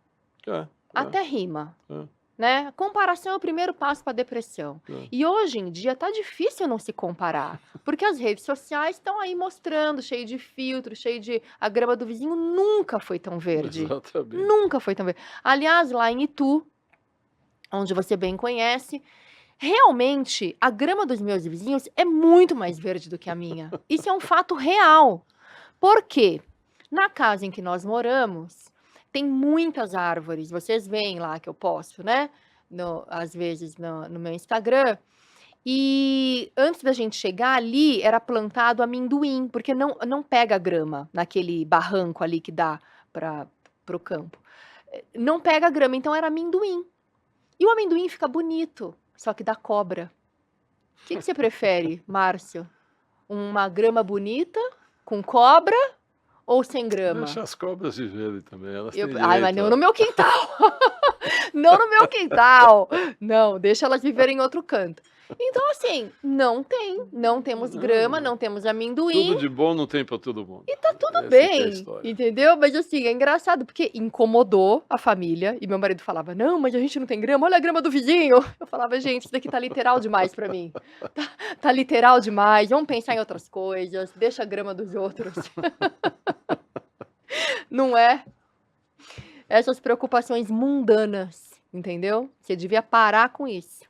Speaker 2: É,
Speaker 1: até rima.
Speaker 2: é,
Speaker 1: Né, comparação é o primeiro passo para depressão.
Speaker 2: é.
Speaker 1: E hoje em dia tá difícil não se comparar, porque as redes sociais estão aí mostrando, cheio de filtro, cheio de a grama do vizinho nunca foi tão verde,
Speaker 2: Exatamente.
Speaker 1: nunca foi tão verde. Aliás, lá em Itu, onde você bem conhece, realmente a grama dos meus vizinhos é muito mais verde do que a minha. Isso é um fato real. Por quê? Na casa em que nós moramos, tem muitas árvores. Vocês veem lá que eu posto, né? Às vezes no meu Instagram. E antes da gente chegar ali, era plantado amendoim, porque não pega grama naquele barranco ali que dá para o campo. Não pega grama, então era amendoim. E o amendoim fica bonito, só que dá cobra. O que você prefere, Márcio? Uma grama bonita com cobra ou sem grama?
Speaker 2: Deixa as cobras viverem também, elas
Speaker 1: Eu
Speaker 2: têm
Speaker 1: ai, mas
Speaker 2: direito
Speaker 1: não no
Speaker 2: a
Speaker 1: meu quintal. Não no meu quintal. Não, deixa elas viverem em outro canto. Então, assim, não temos grama,
Speaker 2: Não,
Speaker 1: não temos
Speaker 2: tudo
Speaker 1: amendoim
Speaker 2: de bom não tem para todo mundo.
Speaker 1: e tá tudo
Speaker 2: Essa que é a
Speaker 1: bem,
Speaker 2: história.
Speaker 1: entendeu? Mas assim, é engraçado porque incomodou a família e meu marido falava: "Não, mas a gente não tem grama, olha a grama do vizinho". Eu falava: "Gente, isso daqui tá literal demais pra mim. Tá literal demais, vamos pensar em outras coisas, deixa a grama dos outros". Não é? Essas preocupações mundanas, entendeu? Você devia parar com isso.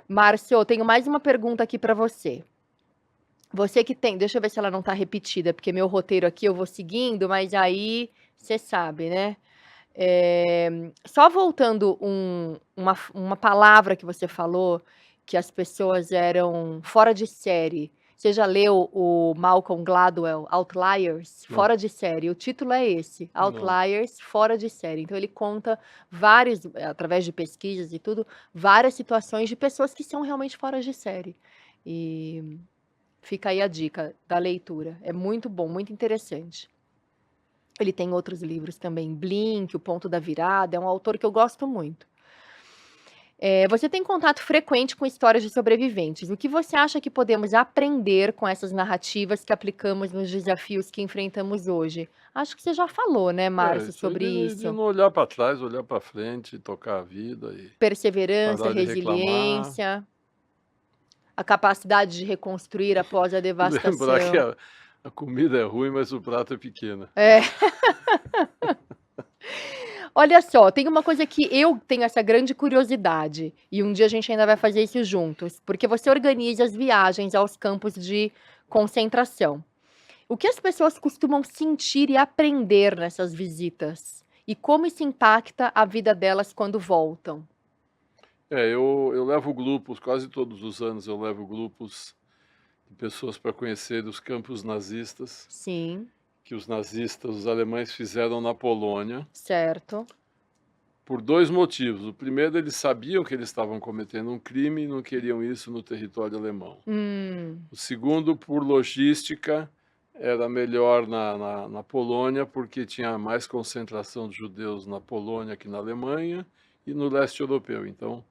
Speaker 1: Márcio, eu tenho mais uma pergunta aqui para você. Você que tem, deixa eu ver se ela não está repetida, porque meu roteiro aqui eu vou seguindo, mas aí você sabe, né? Só voltando uma palavra que você falou, que as pessoas eram fora de série. Você já leu o Malcolm Gladwell, Outliers?
Speaker 2: Não,
Speaker 1: Fora de série. O título é esse,
Speaker 2: não.
Speaker 1: Outliers, fora de série. Então ele conta vários, através de pesquisas e tudo, várias situações de pessoas que são realmente fora de série. E fica aí a dica da leitura. É muito bom, muito interessante. Ele tem outros livros também, Blink, O Ponto da Virada, é um autor que eu gosto muito. Você tem contato frequente com histórias de sobreviventes. O que você acha que podemos aprender com essas narrativas que aplicamos nos desafios que enfrentamos hoje? Acho que você já falou, né, Márcio,
Speaker 2: Isso aí
Speaker 1: sobre
Speaker 2: de
Speaker 1: isso.
Speaker 2: não olhar para trás, olhar para frente, tocar a vida e
Speaker 1: Perseverança,
Speaker 2: parar de reclamar.
Speaker 1: resiliência, a capacidade de reconstruir após a
Speaker 2: E lembrar que
Speaker 1: devastação.
Speaker 2: a comida é ruim, mas o prato é pequeno.
Speaker 1: É. Olha só, tem uma coisa que eu tenho essa grande curiosidade, e um dia a gente ainda vai fazer isso juntos, porque você organiza as viagens aos campos de concentração. O que as pessoas costumam sentir e aprender nessas visitas? E como isso impacta a vida delas quando voltam?
Speaker 2: Eu levo grupos, quase todos os anos eu levo grupos de pessoas para conhecer os campos nazistas,
Speaker 1: Sim,
Speaker 2: que os nazistas, os alemães fizeram na Polônia,
Speaker 1: certo.
Speaker 2: por 2 motivos. O primeiro, eles sabiam que eles estavam cometendo um crime e não queriam isso no território alemão.
Speaker 1: Hum,
Speaker 2: O segundo, por logística, era melhor na Polônia, porque tinha mais concentração de judeus na Polônia que na Alemanha e no leste europeu. Então,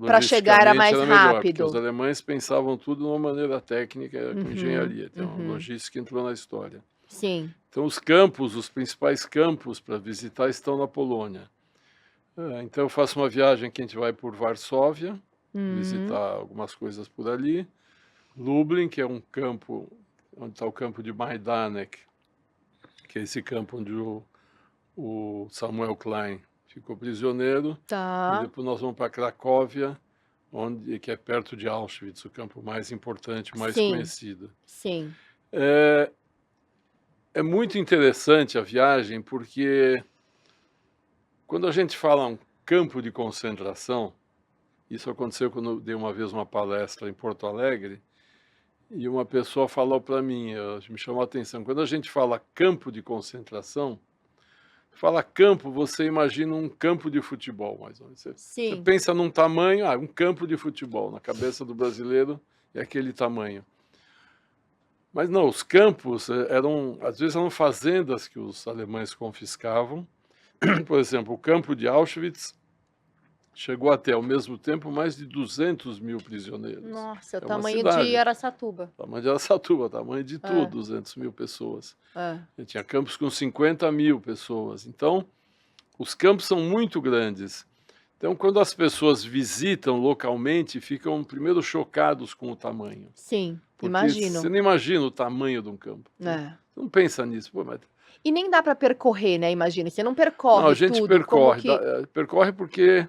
Speaker 1: para chegar era
Speaker 2: logisticamente
Speaker 1: mais
Speaker 2: era melhor, porque os
Speaker 1: rápido.
Speaker 2: alemães pensavam tudo de uma maneira técnica, com
Speaker 1: Uhum,
Speaker 2: engenharia. Então, a
Speaker 1: uhum.
Speaker 2: logística entrou na história.
Speaker 1: Sim.
Speaker 2: Então, os campos, os principais campos para visitar estão na Polônia. Então, eu faço uma viagem que a gente vai por Varsóvia,
Speaker 1: Hum,
Speaker 2: visitar algumas coisas por ali. Lublin, que é um campo, onde está o campo de Majdanek, que é esse campo onde o Samuel Klein ficou prisioneiro. E
Speaker 1: tá.
Speaker 2: depois nós vamos para Cracóvia, que é perto de Auschwitz, o campo mais importante, mais
Speaker 1: Sim,
Speaker 2: conhecido.
Speaker 1: sim.
Speaker 2: É, é muito interessante a viagem, porque quando a gente fala um campo de concentração, isso aconteceu quando eu dei uma vez uma palestra em Porto Alegre, e uma pessoa falou para mim, me chamou a atenção, quando a gente fala campo de concentração, fala campo, você imagina um campo de futebol, mais ou menos. Você
Speaker 1: Sim.
Speaker 2: pensa num tamanho, um campo de futebol, na cabeça do brasileiro é aquele tamanho. Mas não, os campos eram, às vezes eram fazendas que os alemães confiscavam. Por exemplo, o campo de Auschwitz chegou até, ao mesmo tempo, mais de 200 mil prisioneiros.
Speaker 1: Nossa, o
Speaker 2: É uma
Speaker 1: tamanho de
Speaker 2: cidade,
Speaker 1: Araçatuba.
Speaker 2: tamanho de Araçatuba, tamanho de
Speaker 1: É,
Speaker 2: tudo, 200 mil pessoas.
Speaker 1: é.
Speaker 2: E tinha campos com 50 mil pessoas. Então, os campos são muito grandes. Então, quando as pessoas visitam localmente, ficam primeiro chocados com o tamanho.
Speaker 1: Sim,
Speaker 2: Porque você
Speaker 1: imagino.
Speaker 2: não imagina o tamanho de um campo.
Speaker 1: É.
Speaker 2: Você não pensa nisso. Pô, mas...
Speaker 1: E nem dá para percorrer, né, imagino, você não
Speaker 2: Não, a
Speaker 1: percorre
Speaker 2: gente
Speaker 1: tudo, como
Speaker 2: percorre.
Speaker 1: que
Speaker 2: Percorre porque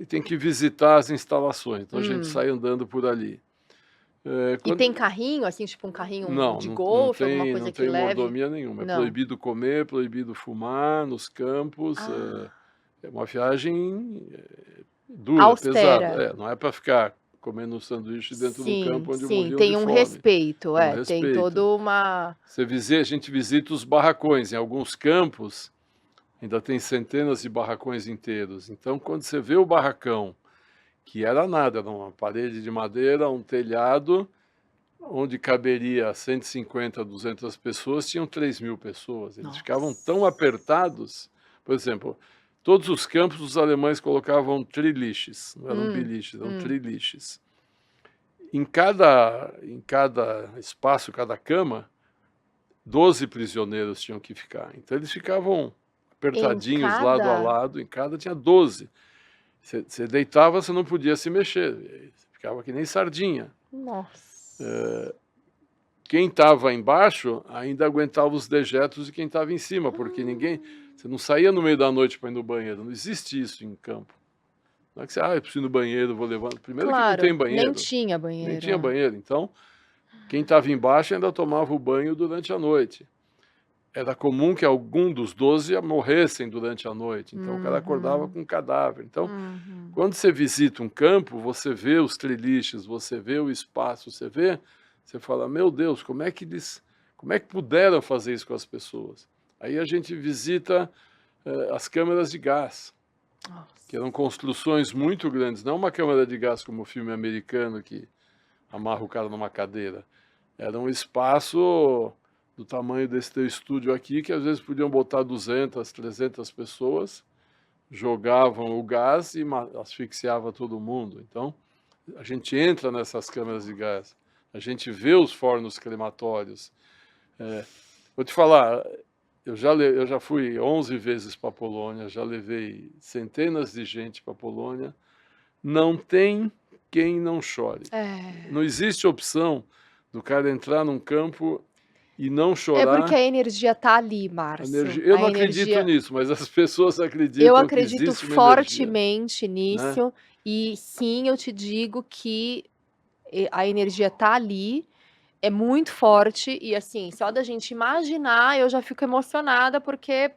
Speaker 2: tem que visitar as instalações. Então, a gente
Speaker 1: hum.
Speaker 2: sai andando por ali.
Speaker 1: E
Speaker 2: Quando...
Speaker 1: tem carrinho, assim, tipo um carrinho
Speaker 2: Não,
Speaker 1: de
Speaker 2: não
Speaker 1: golfe, alguma
Speaker 2: tem,
Speaker 1: coisa
Speaker 2: não
Speaker 1: que
Speaker 2: tem
Speaker 1: leve?
Speaker 2: mordomia nenhuma. É
Speaker 1: Não.
Speaker 2: proibido comer, proibido fumar nos campos.
Speaker 1: Ah,
Speaker 2: É uma viagem dura, pesada.
Speaker 1: austera.
Speaker 2: Não é para ficar comendo um sanduíche dentro do
Speaker 1: Sim,
Speaker 2: campo onde
Speaker 1: sim,
Speaker 2: morriam de
Speaker 1: tem um
Speaker 2: fome.
Speaker 1: respeito,
Speaker 2: Tem um
Speaker 1: tem
Speaker 2: respeito.
Speaker 1: todo uma
Speaker 2: A gente visita os barracões. Em alguns campos, ainda tem centenas de barracões inteiros. Então, quando você vê o barracão, que era nada, era uma parede de madeira, um telhado, onde caberia 150, 200 pessoas, tinham 3.000 pessoas. Eles ficavam tão
Speaker 1: nossa.
Speaker 2: apertados. Por exemplo, todos os campos os alemães colocavam triliches, não eram
Speaker 1: Hum,
Speaker 2: biliches, eram
Speaker 1: hum.
Speaker 2: triliches. Em cada espaço, cada cama, 12 prisioneiros tinham que ficar. Então eles ficavam
Speaker 1: Em
Speaker 2: apertadinhos, lado a
Speaker 1: cada?
Speaker 2: lado, em cada tinha 12. Você deitava, você não podia se mexer, você ficava que nem sardinha.
Speaker 1: Nossa.
Speaker 2: Quem estava embaixo ainda aguentava os dejetos de quem estava em cima, porque você não saía no meio da noite para ir no banheiro, não existe isso em campo. Não é que você, eu preciso ir no banheiro, vou levando. Primeiro que não tem
Speaker 1: Claro, nem
Speaker 2: banheiro,
Speaker 1: tinha
Speaker 2: nem
Speaker 1: banheiro.
Speaker 2: tinha banheiro, então quem estava embaixo ainda tomava o banho durante a noite. Era comum que algum dos 12 morressem durante a noite, então o cara acordava com um cadáver. Então, quando você visita um campo, você vê os treliches, você vê o espaço, você fala, meu Deus, como é que puderam fazer isso com as pessoas? Aí a gente visita as câmeras de gás, que eram construções muito grandes, não uma câmara de gás como o filme americano que amarra o cara numa cadeira. Era um espaço do tamanho desse teu estúdio aqui, que às vezes podiam botar 200, 300 pessoas, jogavam o gás e asfixiava todo mundo. Então, a gente entra nessas câmeras de gás, a gente vê os fornos crematórios. Vou te falar, eu já fui 11 vezes para a Polônia, já levei centenas de gente para a Polônia. Não tem quem não chore. Não existe opção do cara entrar num campo e não
Speaker 1: É
Speaker 2: chorar.
Speaker 1: porque a energia tá ali, Márcio.
Speaker 2: Eu
Speaker 1: A
Speaker 2: não acredito
Speaker 1: energia.
Speaker 2: nisso, mas as pessoas
Speaker 1: Eu
Speaker 2: acreditam que
Speaker 1: acredito
Speaker 2: existe uma energia,
Speaker 1: fortemente
Speaker 2: né?
Speaker 1: nisso. E sim, eu te digo que a energia tá ali, é muito forte. E assim, só da gente imaginar, eu já fico emocionada, porque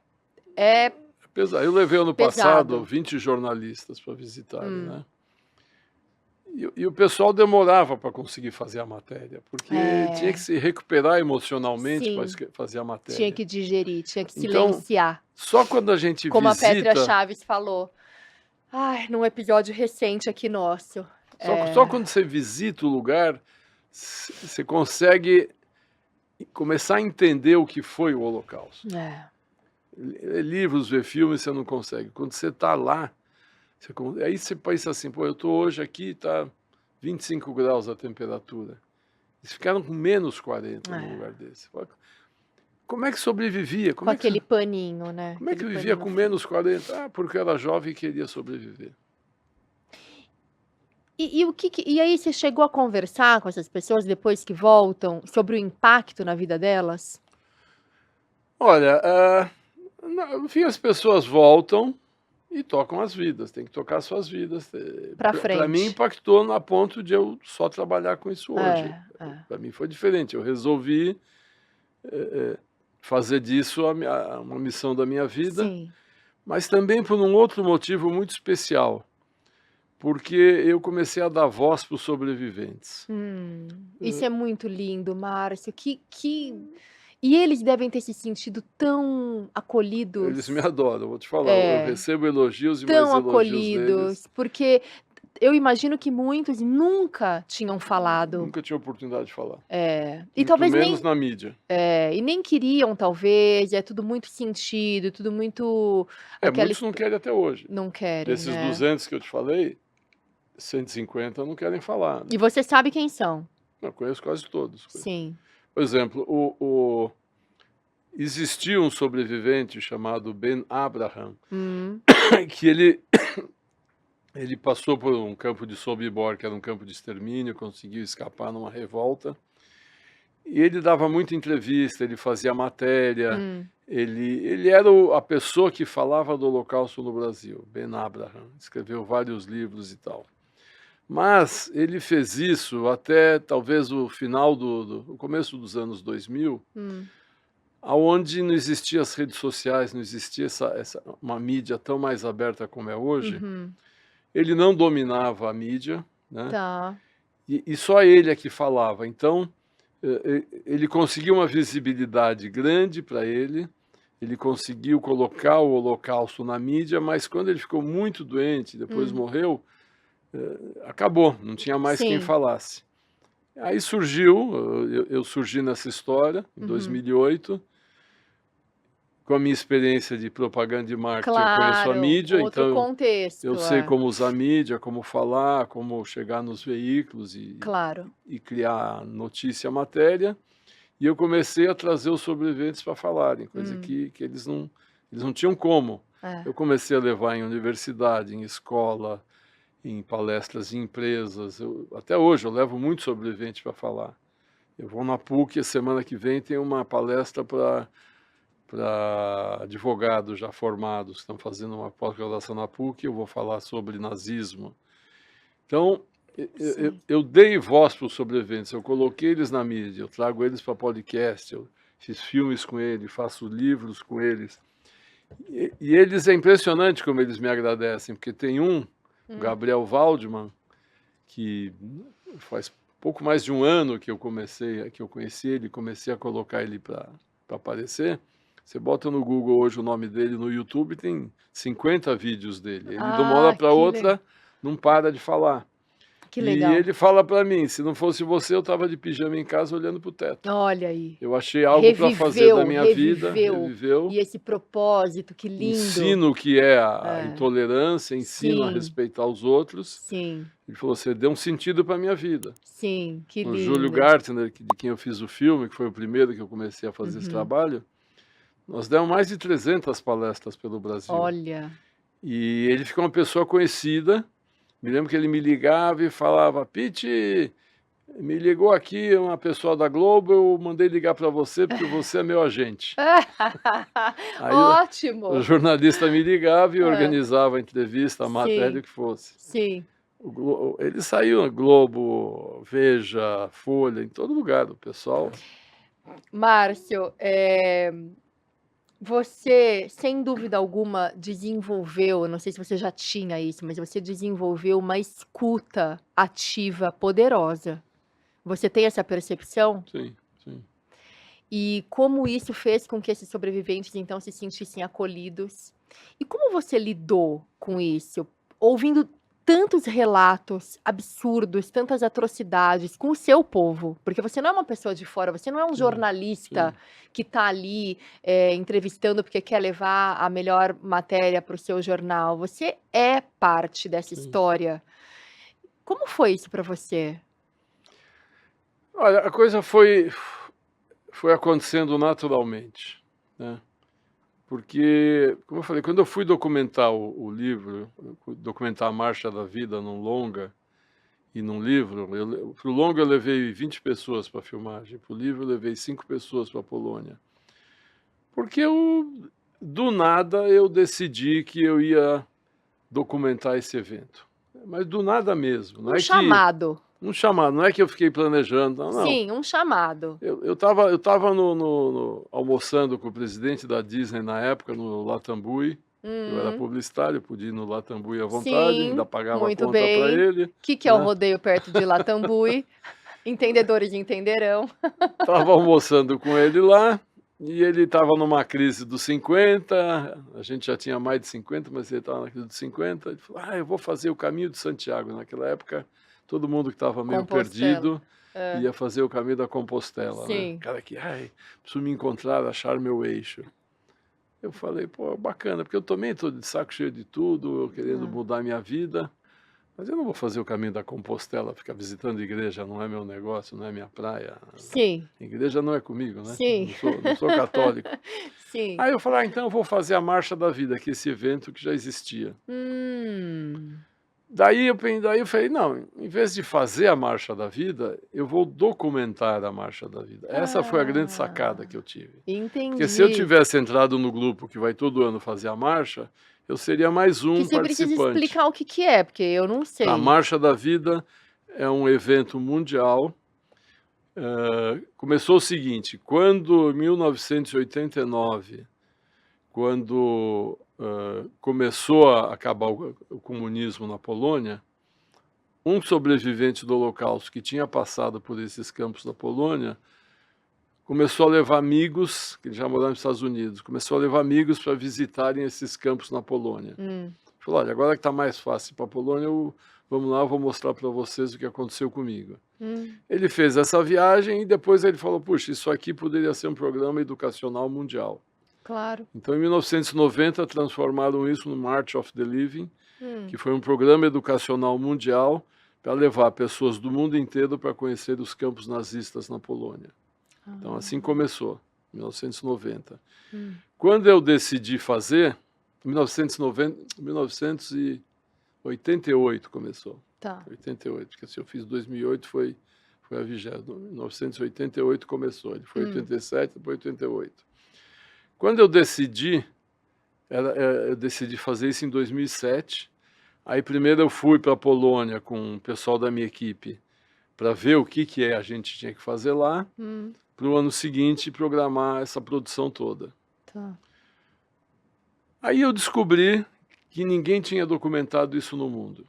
Speaker 1: é
Speaker 2: Eu levei ano passado
Speaker 1: pesado.
Speaker 2: 20 jornalistas para visitarem, né? E o pessoal demorava para conseguir fazer a matéria, porque tinha que se recuperar emocionalmente para
Speaker 1: Sim,
Speaker 2: fazer a
Speaker 1: tinha
Speaker 2: matéria.
Speaker 1: que digerir, tinha que
Speaker 2: Então,
Speaker 1: silenciar.
Speaker 2: só quando a gente
Speaker 1: Como a Pétria
Speaker 2: visita,
Speaker 1: Chaves falou. Ai, num episódio recente aqui nosso.
Speaker 2: só quando você visita o lugar, você consegue começar a entender o que foi o Holocausto. Ler livros, ver filmes, você não consegue. Quando você está lá, aí você pensa assim, pô, eu estou hoje aqui, está 25 graus a temperatura. Eles ficaram com menos 40 num lugar desse. Como é que sobrevivia?
Speaker 1: Com aquele paninho, né?
Speaker 2: Como é que
Speaker 1: Aquele
Speaker 2: vivia
Speaker 1: paninho
Speaker 2: com menos 40? Porque era jovem e queria sobreviver.
Speaker 1: E aí você chegou a conversar com essas pessoas depois que voltam sobre o impacto na vida delas?
Speaker 2: Olha, no fim as pessoas voltam e tocam as vidas, tem que tocar suas vidas.
Speaker 1: Pra
Speaker 2: Para mim
Speaker 1: frente.
Speaker 2: impactou a ponto de eu só trabalhar com isso hoje.
Speaker 1: É.
Speaker 2: Para mim foi diferente, eu resolvi fazer disso uma missão da minha vida,
Speaker 1: Sim.
Speaker 2: mas também por um outro motivo muito especial, porque eu comecei a dar voz para os sobreviventes.
Speaker 1: Isso é muito lindo, Márcio. E eles devem ter se sentido tão acolhidos.
Speaker 2: Eles me adoram, vou te falar, eu recebo elogios e mais
Speaker 1: Tão
Speaker 2: elogios deles.
Speaker 1: acolhidos, porque eu imagino que muitos nunca tinham falado.
Speaker 2: Nunca tinha oportunidade de falar.
Speaker 1: E
Speaker 2: Muito
Speaker 1: talvez
Speaker 2: menos
Speaker 1: nem,
Speaker 2: na mídia.
Speaker 1: e nem queriam, talvez. É tudo muito sentido, tudo muito.
Speaker 2: Muitos não querem até hoje.
Speaker 1: Não querem,
Speaker 2: Desses
Speaker 1: né?
Speaker 2: 200 que eu te falei, 150 não querem falar. Né?
Speaker 1: E você sabe quem são?
Speaker 2: Eu conheço quase todos.
Speaker 1: Sim.
Speaker 2: Por exemplo, existia um sobrevivente chamado Ben Abraham, que ele passou por um campo de Sobibor, que era um campo de extermínio, conseguiu escapar numa revolta. E ele dava muita entrevista, ele fazia matéria, ele era a pessoa que falava do Holocausto no Brasil, Ben Abraham, escreveu vários livros e tal. Mas ele fez isso até talvez o final o começo dos anos 2000, aonde não existiam as redes sociais, não existia uma mídia tão mais aberta como é hoje. Ele não dominava a mídia, né?
Speaker 1: Tá.
Speaker 2: E só ele é que falava. Então, ele conseguiu uma visibilidade grande para ele conseguiu colocar o Holocausto na mídia, mas quando ele ficou muito doente, depois morreu, acabou, não tinha mais quem falasse. Aí surgiu, eu surgi nessa história, em 2008, com a minha experiência de propaganda e marketing, eu conheço a
Speaker 1: Claro,
Speaker 2: mídia,
Speaker 1: outro
Speaker 2: então
Speaker 1: contexto,
Speaker 2: eu sei como usar a mídia, como falar, como chegar nos veículos
Speaker 1: Claro.
Speaker 2: e criar notícia, matéria. E eu comecei a trazer os sobreviventes para falarem, coisa que eles não tinham como.
Speaker 1: É.
Speaker 2: Eu comecei a levar em universidade, em escola, em palestras em empresas. Até hoje eu levo muito sobrevivente para falar. Eu vou na PUC, a semana que vem tem uma palestra para advogados já formados, que estão fazendo uma pós-graduação na PUC, eu vou falar sobre nazismo. Então, eu dei voz para os sobreviventes, eu coloquei eles na mídia, eu trago eles para podcast, eu fiz filmes com eles, faço livros com eles. E eles, é impressionante como eles me agradecem, porque tem o Gabriel Waldman, que faz pouco mais de um ano que eu conheci ele, comecei a colocar ele para aparecer. Você bota no Google hoje o nome dele no YouTube, tem 50 vídeos dele. Ele de uma hora para outra não para de falar.
Speaker 1: Que
Speaker 2: E
Speaker 1: legal.
Speaker 2: ele fala para mim, se não fosse você, eu estava de pijama em casa olhando para o teto.
Speaker 1: Olha aí.
Speaker 2: Eu achei algo para fazer da minha vida, reviveu.
Speaker 1: E esse propósito, que lindo.
Speaker 2: Ensino o que é a intolerância, ensino a respeitar os outros.
Speaker 1: Sim.
Speaker 2: Ele falou, você deu um sentido para a minha vida.
Speaker 1: Sim, que lindo.
Speaker 2: O Júlio Gartner, de quem eu fiz o filme, que foi o primeiro que eu comecei a fazer esse trabalho, nós demos mais de 300 palestras pelo Brasil.
Speaker 1: Olha.
Speaker 2: E ele ficou uma pessoa conhecida. Me lembro que ele me ligava e falava, Pete, me ligou aqui uma pessoa da Globo, eu mandei ligar para você porque você é meu agente. Aí
Speaker 1: Ótimo!
Speaker 2: O jornalista me ligava e organizava a entrevista, a matéria, o que fosse.
Speaker 1: Sim.
Speaker 2: Ele saiu na Globo, Veja, Folha, em todo lugar, o pessoal.
Speaker 1: Márcio, você, sem dúvida alguma, desenvolveu, não sei se você já tinha isso, mas você desenvolveu uma escuta ativa poderosa. Você tem essa percepção?
Speaker 2: Sim, sim.
Speaker 1: E como isso fez com que esses sobreviventes, então, se sentissem acolhidos? E como você lidou com isso? Ouvindo tantos relatos absurdos, tantas atrocidades com o seu povo, porque você não é uma pessoa de fora, você não é um jornalista que está ali entrevistando porque quer levar a melhor matéria para o seu jornal, você é parte dessa história. Como foi isso para você?
Speaker 2: Olha, a coisa foi acontecendo naturalmente, né? Porque, como eu falei, quando eu fui documentar o livro, documentar a Marcha da Vida num longa e num livro, para o longa eu levei 20 pessoas para a filmagem, para o livro eu levei 5 pessoas para a Polônia. Porque do nada eu decidi que eu ia documentar esse evento. Mas do nada mesmo. Não
Speaker 1: chamado.
Speaker 2: Um chamado, não é que eu fiquei planejando, não.
Speaker 1: Sim, um chamado.
Speaker 2: Eu tava almoçando com o presidente da Disney na época, no Latambuie. Eu era publicitário, podia ir no Latambuie à vontade, ainda pagava a conta para ele.
Speaker 1: O que é o rodeio perto de Latambuie? Entendedores entenderão.
Speaker 2: Estava almoçando com ele lá, e ele estava numa crise dos 50, a gente já tinha mais de 50, mas ele estava na crise dos 50. Ele falou, eu vou fazer o caminho de Santiago. Naquela época, todo mundo que estava meio perdido ia fazer o caminho da Compostela.
Speaker 1: Sim.
Speaker 2: Né? Cara que, preciso me encontrar, achar meu eixo. Eu falei, pô, bacana, porque eu também estou de saco cheio de tudo, eu querendo mudar minha vida, mas eu não vou fazer o caminho da Compostela, ficar visitando igreja, não é meu negócio, não é minha praia.
Speaker 1: Sim.
Speaker 2: Igreja não é comigo, né?
Speaker 1: Sim.
Speaker 2: Não sou católico.
Speaker 1: Sim.
Speaker 2: Aí eu falei, então eu vou fazer a Marcha da Vida, que é esse evento que já existia. Daí eu falei, não, em vez de fazer a Marcha da Vida, eu vou documentar a Marcha da Vida. Essa foi a grande sacada que eu tive.
Speaker 1: Entendi.
Speaker 2: Porque se eu tivesse entrado no grupo que vai todo ano fazer a marcha, eu seria mais um
Speaker 1: Que você
Speaker 2: participante.
Speaker 1: precisa explicar o que é, porque eu não sei.
Speaker 2: A Marcha da Vida é um evento mundial. Começou o seguinte, quando, em 1989, quando começou a acabar o comunismo na Polônia, um sobrevivente do Holocausto que tinha passado por esses campos da Polônia começou a levar amigos, que ele já morava nos Estados Unidos, começou a levar amigos para visitarem esses campos na Polônia. Falou, olha, agora que está mais fácil para a Polônia, vamos lá, eu vou mostrar para vocês o que aconteceu comigo. Ele fez essa viagem e depois ele falou, puxa, isso aqui poderia ser um programa educacional mundial.
Speaker 1: Claro.
Speaker 2: Então, em 1990, transformaram isso no March of the Living,
Speaker 1: Hum.
Speaker 2: que foi um programa educacional mundial para levar pessoas do mundo inteiro para conhecer os campos nazistas na Polônia. Então, assim começou, em 1990.
Speaker 1: Hum.
Speaker 2: Quando eu decidi fazer, em 1988 começou.
Speaker 1: Tá.
Speaker 2: 88, porque se eu fiz 2008 foi a 20ª. 1988 começou, ele foi 87, depois 88. Quando eu decidi, eu decidi fazer isso em 2007. Aí primeiro eu fui para a Polônia com o pessoal da minha equipe para ver o que a gente tinha que fazer lá, para o ano seguinte programar essa produção toda.
Speaker 1: Tá.
Speaker 2: Aí eu descobri que ninguém tinha documentado isso no mundo.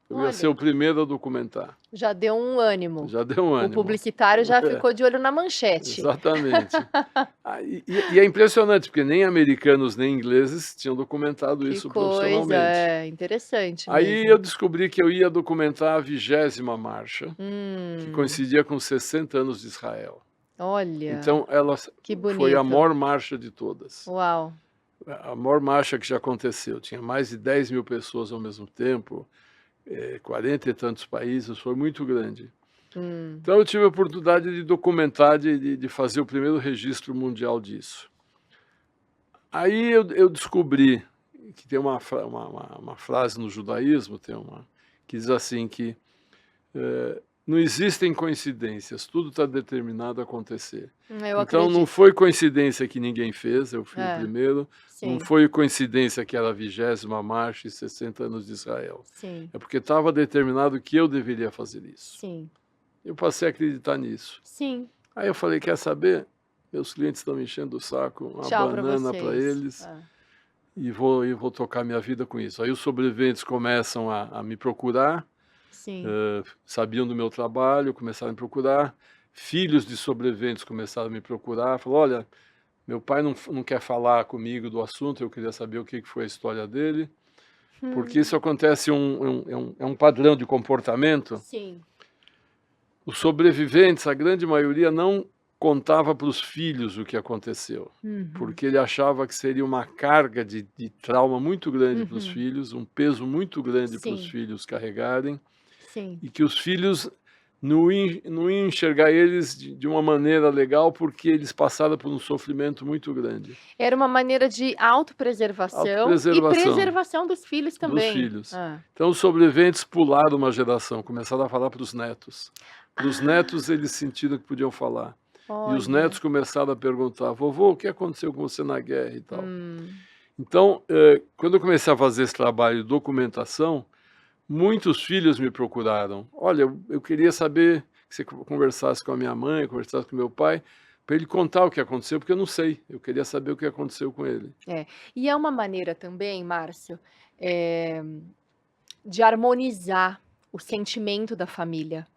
Speaker 2: Eu ia ser o primeiro a documentar.
Speaker 1: Já deu um ânimo.
Speaker 2: Já deu um ânimo.
Speaker 1: O publicitário já ficou de olho na manchete.
Speaker 2: Exatamente. E é impressionante, porque nem americanos nem ingleses tinham documentado isso profissionalmente.
Speaker 1: É interessante
Speaker 2: Aí
Speaker 1: mesmo.
Speaker 2: eu descobri que eu ia documentar a 20ª marcha, que coincidia com 60 anos de Israel.
Speaker 1: Olha,
Speaker 2: Então ela
Speaker 1: que bonito.
Speaker 2: foi a maior marcha de todas.
Speaker 1: Uau.
Speaker 2: A maior marcha que já aconteceu. Tinha mais de 10 mil pessoas ao mesmo tempo, 40 e tantos países, foi muito grande. Então eu tive a oportunidade de documentar, de fazer o primeiro registro mundial disso. Aí eu descobri que tem uma frase no judaísmo, que diz assim que não existem coincidências, tudo está determinado a acontecer. Então não foi coincidência que ninguém fez, eu fui o primeiro. Sim. Não foi coincidência que era a 20ª marcha e 60 anos de Israel.
Speaker 1: Sim.
Speaker 2: É porque estava determinado que eu deveria fazer isso.
Speaker 1: Sim.
Speaker 2: Eu passei a acreditar nisso.
Speaker 1: Sim.
Speaker 2: Aí eu falei, quer saber? Meus clientes estão me enchendo o saco, uma banana para eles. E vou tocar minha vida com isso. Aí os sobreviventes começam a me procurar.
Speaker 1: Sim.
Speaker 2: Sabiam do meu trabalho, começaram a me procurar. Filhos de sobreviventes começaram a me procurar. Falaram, olha, meu pai não quer falar comigo do assunto, eu queria saber o que foi a história dele. Porque isso acontece, é um padrão de comportamento.
Speaker 1: Sim.
Speaker 2: Os sobreviventes, a grande maioria, não contava para os filhos o que aconteceu. Porque ele achava que seria uma carga de trauma muito grande para os filhos, um peso muito grande para os filhos carregarem.
Speaker 1: Sim.
Speaker 2: E que os filhos não iam enxergar eles de uma maneira legal porque eles passaram por um sofrimento muito grande.
Speaker 1: Era uma maneira de autopreservação e preservação dos filhos também.
Speaker 2: Dos filhos. Então os sobreviventes pularam uma geração, começaram a falar para os netos. Para os netos eles sentiram que podiam falar. Olha. E os netos começaram a perguntar, vovô, o que aconteceu com você na guerra e tal. Então, quando eu comecei a fazer esse trabalho de documentação, muitos filhos me procuraram. Olha, eu queria saber que você conversasse com a minha mãe, conversasse com meu pai, para ele contar o que aconteceu, porque eu não sei. Eu queria saber o que aconteceu com ele.
Speaker 1: E é uma maneira também, Márcio, de harmonizar o sentimento da família.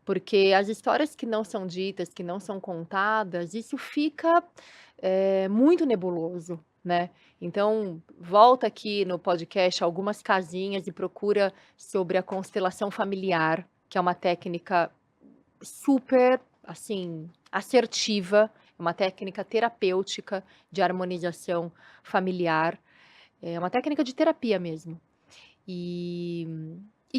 Speaker 1: Porque as histórias que não são ditas, que não são contadas, isso fica muito nebuloso, né? Então, volta aqui no podcast algumas casinhas e procura sobre a constelação familiar, que é uma técnica super, assim, assertiva, uma técnica terapêutica de harmonização familiar, é uma técnica de terapia mesmo. E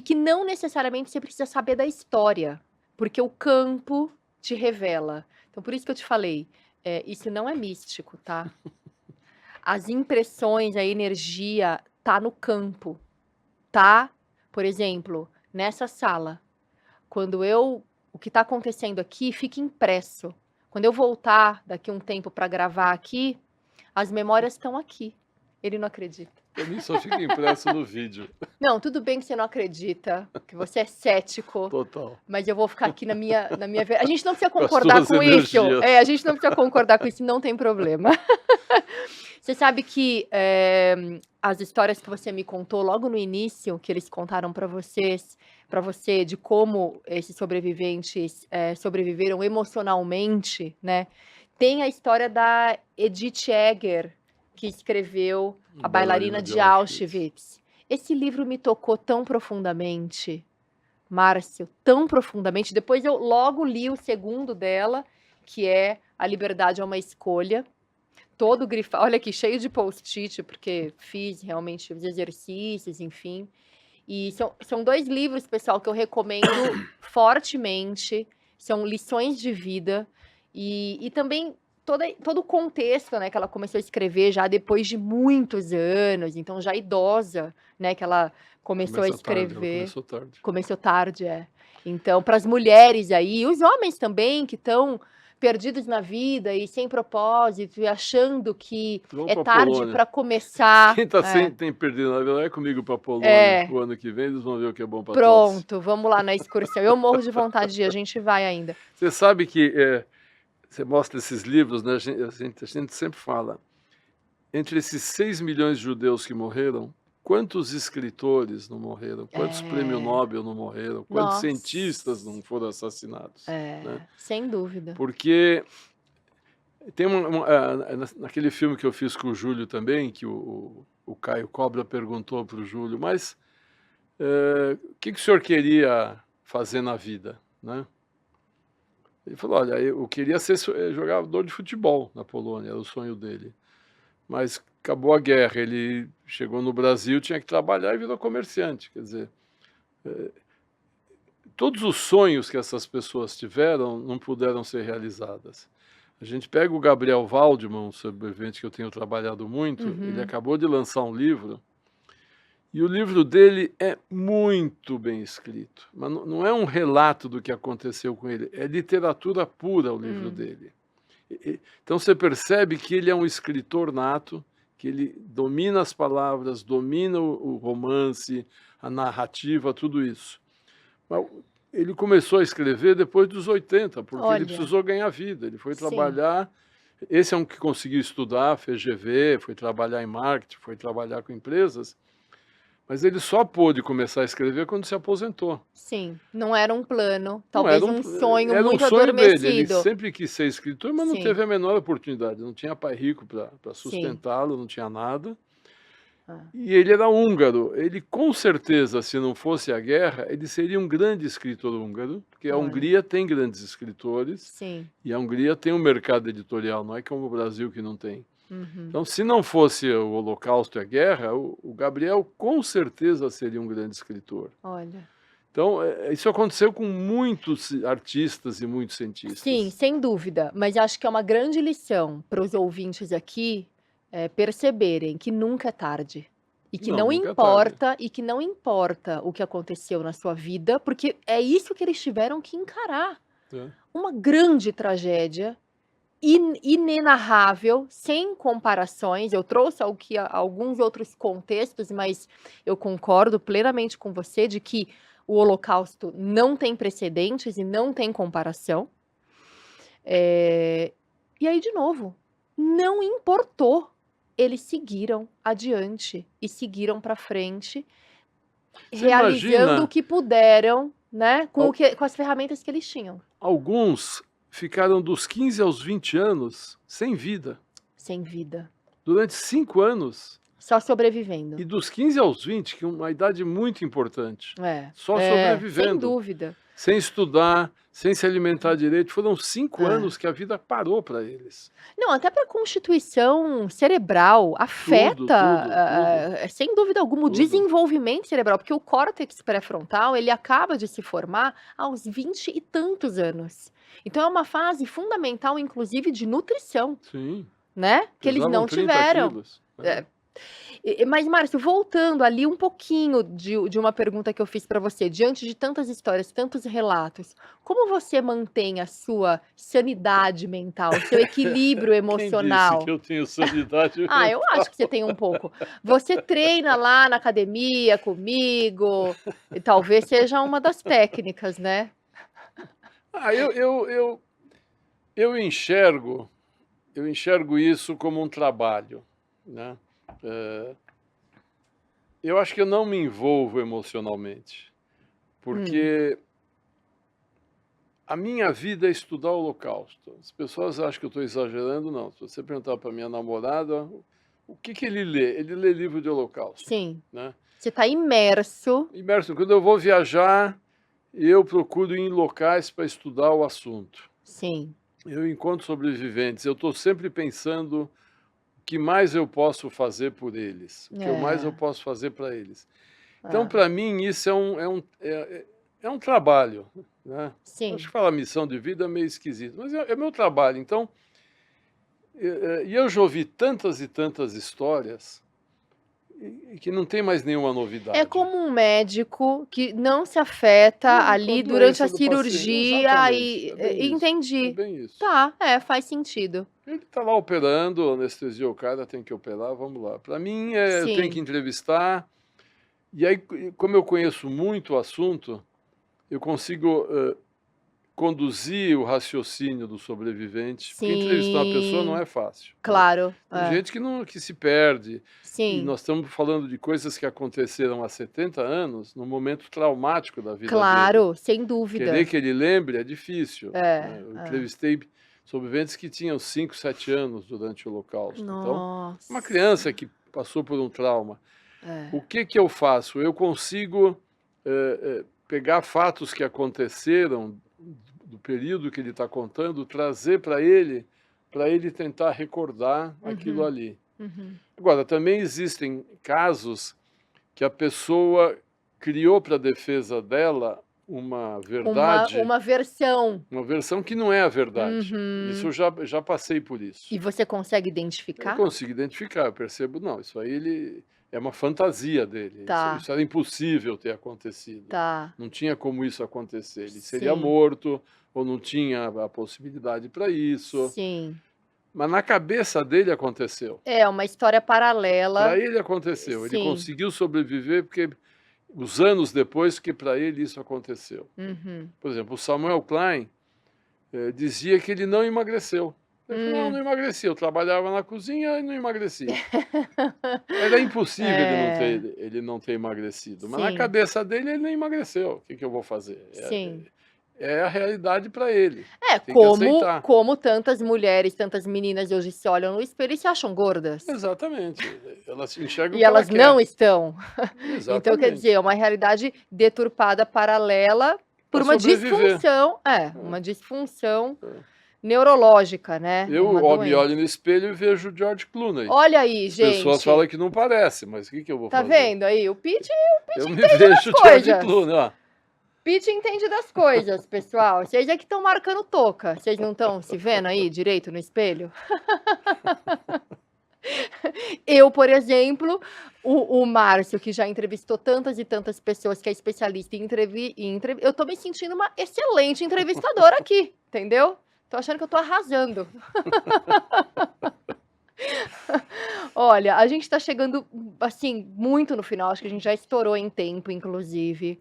Speaker 1: que não necessariamente você precisa saber da história, porque o campo te revela. Então, por isso que eu te falei, isso não é místico, tá? As impressões, a energia tá no campo, tá? Por exemplo, nessa sala, o que está acontecendo aqui fica impresso. Quando eu voltar daqui um tempo para gravar aqui, as memórias estão aqui. Ele não acredita.
Speaker 2: Para mim só fica impresso no vídeo.
Speaker 1: Não, tudo bem que você não acredita, que você é cético.
Speaker 2: Total.
Speaker 1: Mas eu vou ficar aqui na minha... A gente não precisa concordar com isso. A gente não precisa concordar com isso, não tem problema. Você sabe que as histórias que você me contou logo no início, que eles contaram para você, de como esses sobreviventes sobreviveram emocionalmente, né? Tem a história da Edith Eger, que escreveu A Bailarina de Auschwitz. Esse livro me tocou tão profundamente, Márcio, tão profundamente. Depois eu logo li o segundo dela, que é A Liberdade é uma Escolha. todo grifado. Olha aqui, cheio de post-it, porque fiz realmente os exercícios, enfim. E são 2 livros, pessoal, que eu recomendo fortemente. São lições de vida e também todo o contexto, né, que ela começou a escrever já depois de muitos anos, então já idosa, né, que ela começou a
Speaker 2: Começa tarde, ela
Speaker 1: escrever.
Speaker 2: começou tarde.
Speaker 1: Começou tarde, é. Então, para as mulheres aí, os homens também que estão perdidos na vida e sem propósito e achando que
Speaker 2: Vamos
Speaker 1: é
Speaker 2: pra
Speaker 1: tarde
Speaker 2: Polônia.
Speaker 1: para começar.
Speaker 2: Quem tá
Speaker 1: É.
Speaker 2: tem perdido na vida, vai comigo pra Polônia
Speaker 1: É.
Speaker 2: o ano que vem, eles vão ver o que é bom pra todos.
Speaker 1: Pronto, vamos lá na excursão. Eu morro de vontade de ir, a gente vai ainda.
Speaker 2: Você sabe que você mostra esses livros, né? A gente sempre fala, entre esses 6 milhões de judeus que morreram, quantos escritores não morreram? Quantos prêmio Nobel não morreram? Quantos
Speaker 1: Nossa.
Speaker 2: cientistas não foram assassinados? Né?
Speaker 1: Sem dúvida.
Speaker 2: Porque tem naquele filme que eu fiz com o Júlio também, que o Caio Cobra perguntou para o Júlio, mas o que o senhor queria fazer na vida, né? Ele falou, olha, eu queria ser jogador de futebol na Polônia, era o sonho dele. Mas acabou a guerra, ele chegou no Brasil, tinha que trabalhar e virou comerciante. Quer dizer, todos os sonhos que essas pessoas tiveram não puderam ser realizados. A gente pega o Gabriel Waldman, um sobrevivente que eu tenho trabalhado muito, ele acabou de lançar um livro, e o livro dele é muito bem escrito, mas não é um relato do que aconteceu com ele, é literatura pura o livro dele. Então você percebe que ele é um escritor nato, que ele domina as palavras, domina o romance, a narrativa, tudo isso. Mas ele começou a escrever depois dos 80, porque ele precisou ganhar vida, ele foi trabalhar, esse é um que conseguiu estudar, fez GV, foi trabalhar em marketing, foi trabalhar com empresas, mas ele só pôde começar a escrever quando se aposentou.
Speaker 1: Sim, não era um plano, talvez um sonho
Speaker 2: era
Speaker 1: muito
Speaker 2: um sonho
Speaker 1: adormecido.
Speaker 2: dele. Ele sempre quis ser escritor, mas não teve a menor oportunidade. Não tinha pai rico para sustentá-lo, não tinha nada. E ele era húngaro. Ele, com certeza, se não fosse a guerra, ele seria um grande escritor húngaro, porque a Hungria tem grandes escritores, e a Hungria tem um mercado editorial, não é como o Brasil que não tem. Então, se não fosse o Holocausto e a guerra, o Gabriel com certeza seria um grande escritor.
Speaker 1: Olha.
Speaker 2: Então, isso aconteceu com muitos artistas e muitos cientistas.
Speaker 1: Sim, sem dúvida. Mas acho que é uma grande lição para os ouvintes aqui perceberem que nunca é tarde. E que não importa, e que não importa o que aconteceu na sua vida, porque é isso que eles tiveram que encarar. Uma grande tragédia inenarrável, sem comparações. Eu trouxe alguns outros contextos, mas eu concordo plenamente com você de que o Holocausto não tem precedentes e não tem comparação. E aí, de novo, não importou. Eles seguiram adiante e seguiram para frente, realizando o que puderam, né, com as ferramentas que eles tinham.
Speaker 2: Alguns ficaram dos 15 aos 20 anos sem vida.
Speaker 1: Sem vida.
Speaker 2: Durante 5 anos.
Speaker 1: Só sobrevivendo.
Speaker 2: E dos 15 aos 20, que é uma idade muito importante. Só sobrevivendo.
Speaker 1: Sem dúvida.
Speaker 2: Sem estudar, sem se alimentar direito. Foram 5 anos que a vida parou para eles.
Speaker 1: Não, até para a constituição cerebral afeta,
Speaker 2: tudo.
Speaker 1: Sem dúvida alguma, o desenvolvimento cerebral, porque o córtex pré-frontal, ele acaba de se formar aos 20 e tantos anos. Então é uma fase fundamental, inclusive, de nutrição.
Speaker 2: Sim.
Speaker 1: Né? Que eles não tiveram. Mas, Márcio, voltando ali um pouquinho de uma pergunta que eu fiz para você, diante de tantas histórias, tantos relatos, como você mantém a sua sanidade mental, seu equilíbrio emocional?
Speaker 2: Quem disse que eu tenho sanidade mental?
Speaker 1: Eu acho que você tem um pouco. Você treina lá na academia comigo, e talvez seja uma das técnicas, né?
Speaker 2: Eu enxergo isso como um trabalho, né? Eu acho que eu não me envolvo emocionalmente, porque a minha vida é estudar o Holocausto. As pessoas acham que eu estou exagerando, não. Se você perguntar para minha namorada, o que ele lê? Ele lê livro de Holocausto.
Speaker 1: Sim.
Speaker 2: Né?
Speaker 1: Você está imerso.
Speaker 2: Quando eu vou viajar, eu procuro ir em locais para estudar o assunto.
Speaker 1: Sim.
Speaker 2: Eu encontro sobreviventes. Eu estou sempre pensando que mais eu posso fazer por eles, o que mais eu
Speaker 1: É,
Speaker 2: posso fazer para eles. Então,
Speaker 1: é.
Speaker 2: para mim, isso é um trabalho, né? Acho
Speaker 1: Sim.
Speaker 2: que falar missão de vida é meio esquisito, mas é meu trabalho. Então, e eu já ouvi tantas e tantas histórias e que não tem mais nenhuma
Speaker 1: É
Speaker 2: novidade.
Speaker 1: como um médico que não se afeta
Speaker 2: Não, com a
Speaker 1: ali durante a
Speaker 2: doença do paciente,
Speaker 1: cirurgia
Speaker 2: exatamente,
Speaker 1: e
Speaker 2: é bem isso, é
Speaker 1: entendi.
Speaker 2: bem isso.
Speaker 1: Tá, faz sentido.
Speaker 2: Ele está lá operando, anestesiou o cara, tem que operar, vamos lá. Para mim, eu tenho que
Speaker 1: Sim,
Speaker 2: entrevistar, e aí, como eu conheço muito o assunto, eu consigo conduzir o raciocínio do sobrevivente, porque entrevistar uma pessoa não
Speaker 1: sim,
Speaker 2: é fácil, né?
Speaker 1: claro,
Speaker 2: Tem gente que se perde, e
Speaker 1: sim,
Speaker 2: nós estamos falando de coisas que aconteceram há 70 anos, num momento traumático da vida dele.
Speaker 1: claro, sem
Speaker 2: Querer
Speaker 1: dúvida.
Speaker 2: que ele lembre é difícil,
Speaker 1: É,
Speaker 2: né? Eu
Speaker 1: é.
Speaker 2: entrevistei sobreviventes que tinham 5, 7 anos durante o Holocausto. Então, uma criança
Speaker 1: Nossa,
Speaker 2: que passou por um trauma,
Speaker 1: é.
Speaker 2: o que que eu faço? Eu consigo pegar fatos que aconteceram do período que ele está contando, trazer para ele tentar recordar aquilo
Speaker 1: Uhum,
Speaker 2: ali.
Speaker 1: uhum.
Speaker 2: Agora, também existem casos que a pessoa criou para a defesa dela
Speaker 1: Uma versão.
Speaker 2: uma versão que não é a verdade. Isso
Speaker 1: Uhum.
Speaker 2: eu já passei por
Speaker 1: E
Speaker 2: isso.
Speaker 1: você consegue
Speaker 2: Eu
Speaker 1: identificar?
Speaker 2: consigo identificar, eu percebo, não, isso aí é uma fantasia dele,
Speaker 1: Tá,
Speaker 2: isso era impossível ter acontecido.
Speaker 1: tá.
Speaker 2: Não tinha como isso acontecer. Ele seria
Speaker 1: Sim,
Speaker 2: morto ou não tinha a possibilidade para isso.
Speaker 1: sim.
Speaker 2: Mas na cabeça dele aconteceu.
Speaker 1: É uma história
Speaker 2: Para
Speaker 1: paralela.
Speaker 2: ele aconteceu. Ele
Speaker 1: Sim.
Speaker 2: conseguiu sobreviver porque os anos depois que para ele isso aconteceu.
Speaker 1: Uhum.
Speaker 2: Por exemplo, o Samuel Klein dizia que ele não emagreceu. Ele falou, não,
Speaker 1: Hum.
Speaker 2: não emagreci, eu trabalhava na cozinha e não emagreci. Era impossível
Speaker 1: É,
Speaker 2: ele não ter emagrecido, mas na
Speaker 1: sim,
Speaker 2: cabeça dele ele não emagreceu. O que que eu vou fazer?
Speaker 1: sim.
Speaker 2: É a realidade para ele.
Speaker 1: É,
Speaker 2: Tem que
Speaker 1: como
Speaker 2: aceitar.
Speaker 1: como tantas mulheres, tantas meninas hoje se olham no espelho e se acham gordas.
Speaker 2: Exatamente. Ela se enxerga o
Speaker 1: E
Speaker 2: que ela
Speaker 1: elas não
Speaker 2: quer.
Speaker 1: estão. Então, quer dizer, é
Speaker 2: Exatamente.
Speaker 1: uma realidade deturpada paralela por
Speaker 2: Para
Speaker 1: uma
Speaker 2: sobreviver.
Speaker 1: disfunção,
Speaker 2: É,
Speaker 1: uma disfunção
Speaker 2: é.
Speaker 1: neurológica, né, uma
Speaker 2: Me olho
Speaker 1: doença.
Speaker 2: no espelho e vejo o George Clooney.
Speaker 1: Olha aí,
Speaker 2: As pessoas falam
Speaker 1: gente,
Speaker 2: que não parece, mas o que que eu vou
Speaker 1: tá
Speaker 2: fazer?
Speaker 1: vendo aí? O Pitty
Speaker 2: Eu me
Speaker 1: entende das
Speaker 2: vejo o George
Speaker 1: coisas.
Speaker 2: Clooney, ó.
Speaker 1: Pitty entende das coisas, pessoal. Vocês é que estão marcando toca. Vocês não estão se vendo aí direito no espelho? Eu, por exemplo, o Márcio, que já entrevistou tantas e tantas pessoas, que é especialista eu tô me sentindo uma excelente entrevistadora aqui, entendeu? Tô achando que eu tô arrasando. Olha, a gente tá chegando, assim, muito no final, acho que a gente já estourou em tempo, inclusive.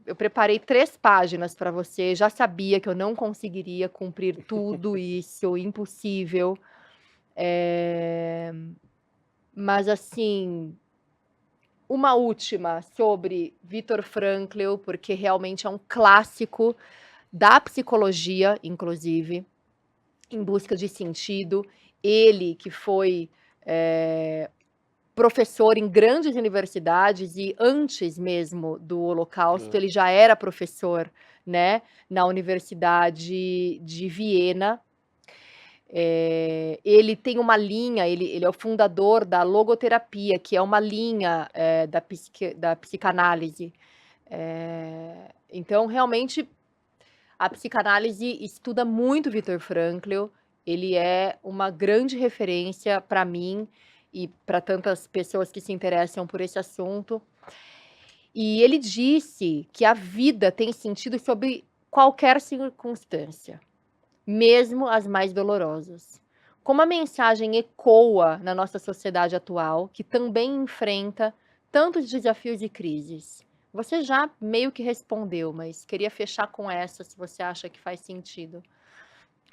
Speaker 1: Eu preparei 3 páginas para você, já sabia que eu não conseguiria cumprir tudo isso, impossível. Eh, mas assim, uma última sobre Viktor Frankl, porque realmente é um clássico da psicologia, inclusive, Em Busca de Sentido. Ele que foi, professor em grandes universidades e antes mesmo do Holocausto,
Speaker 2: É,
Speaker 1: ele já era professor, né, na Universidade de Viena. Ele tem uma linha, ele é o fundador da logoterapia, que é uma linha, da psicanálise. Então, realmente, a psicanálise estuda muito Viktor Frankl, ele é uma grande referência para mim e para tantas pessoas que se interessam por esse assunto. E ele disse que a vida tem sentido sob qualquer circunstância, mesmo as mais dolorosas. Como a mensagem ecoa na nossa sociedade atual, que também enfrenta tantos desafios e crises. Você já meio que respondeu, mas queria fechar com essa, se você acha que faz sentido.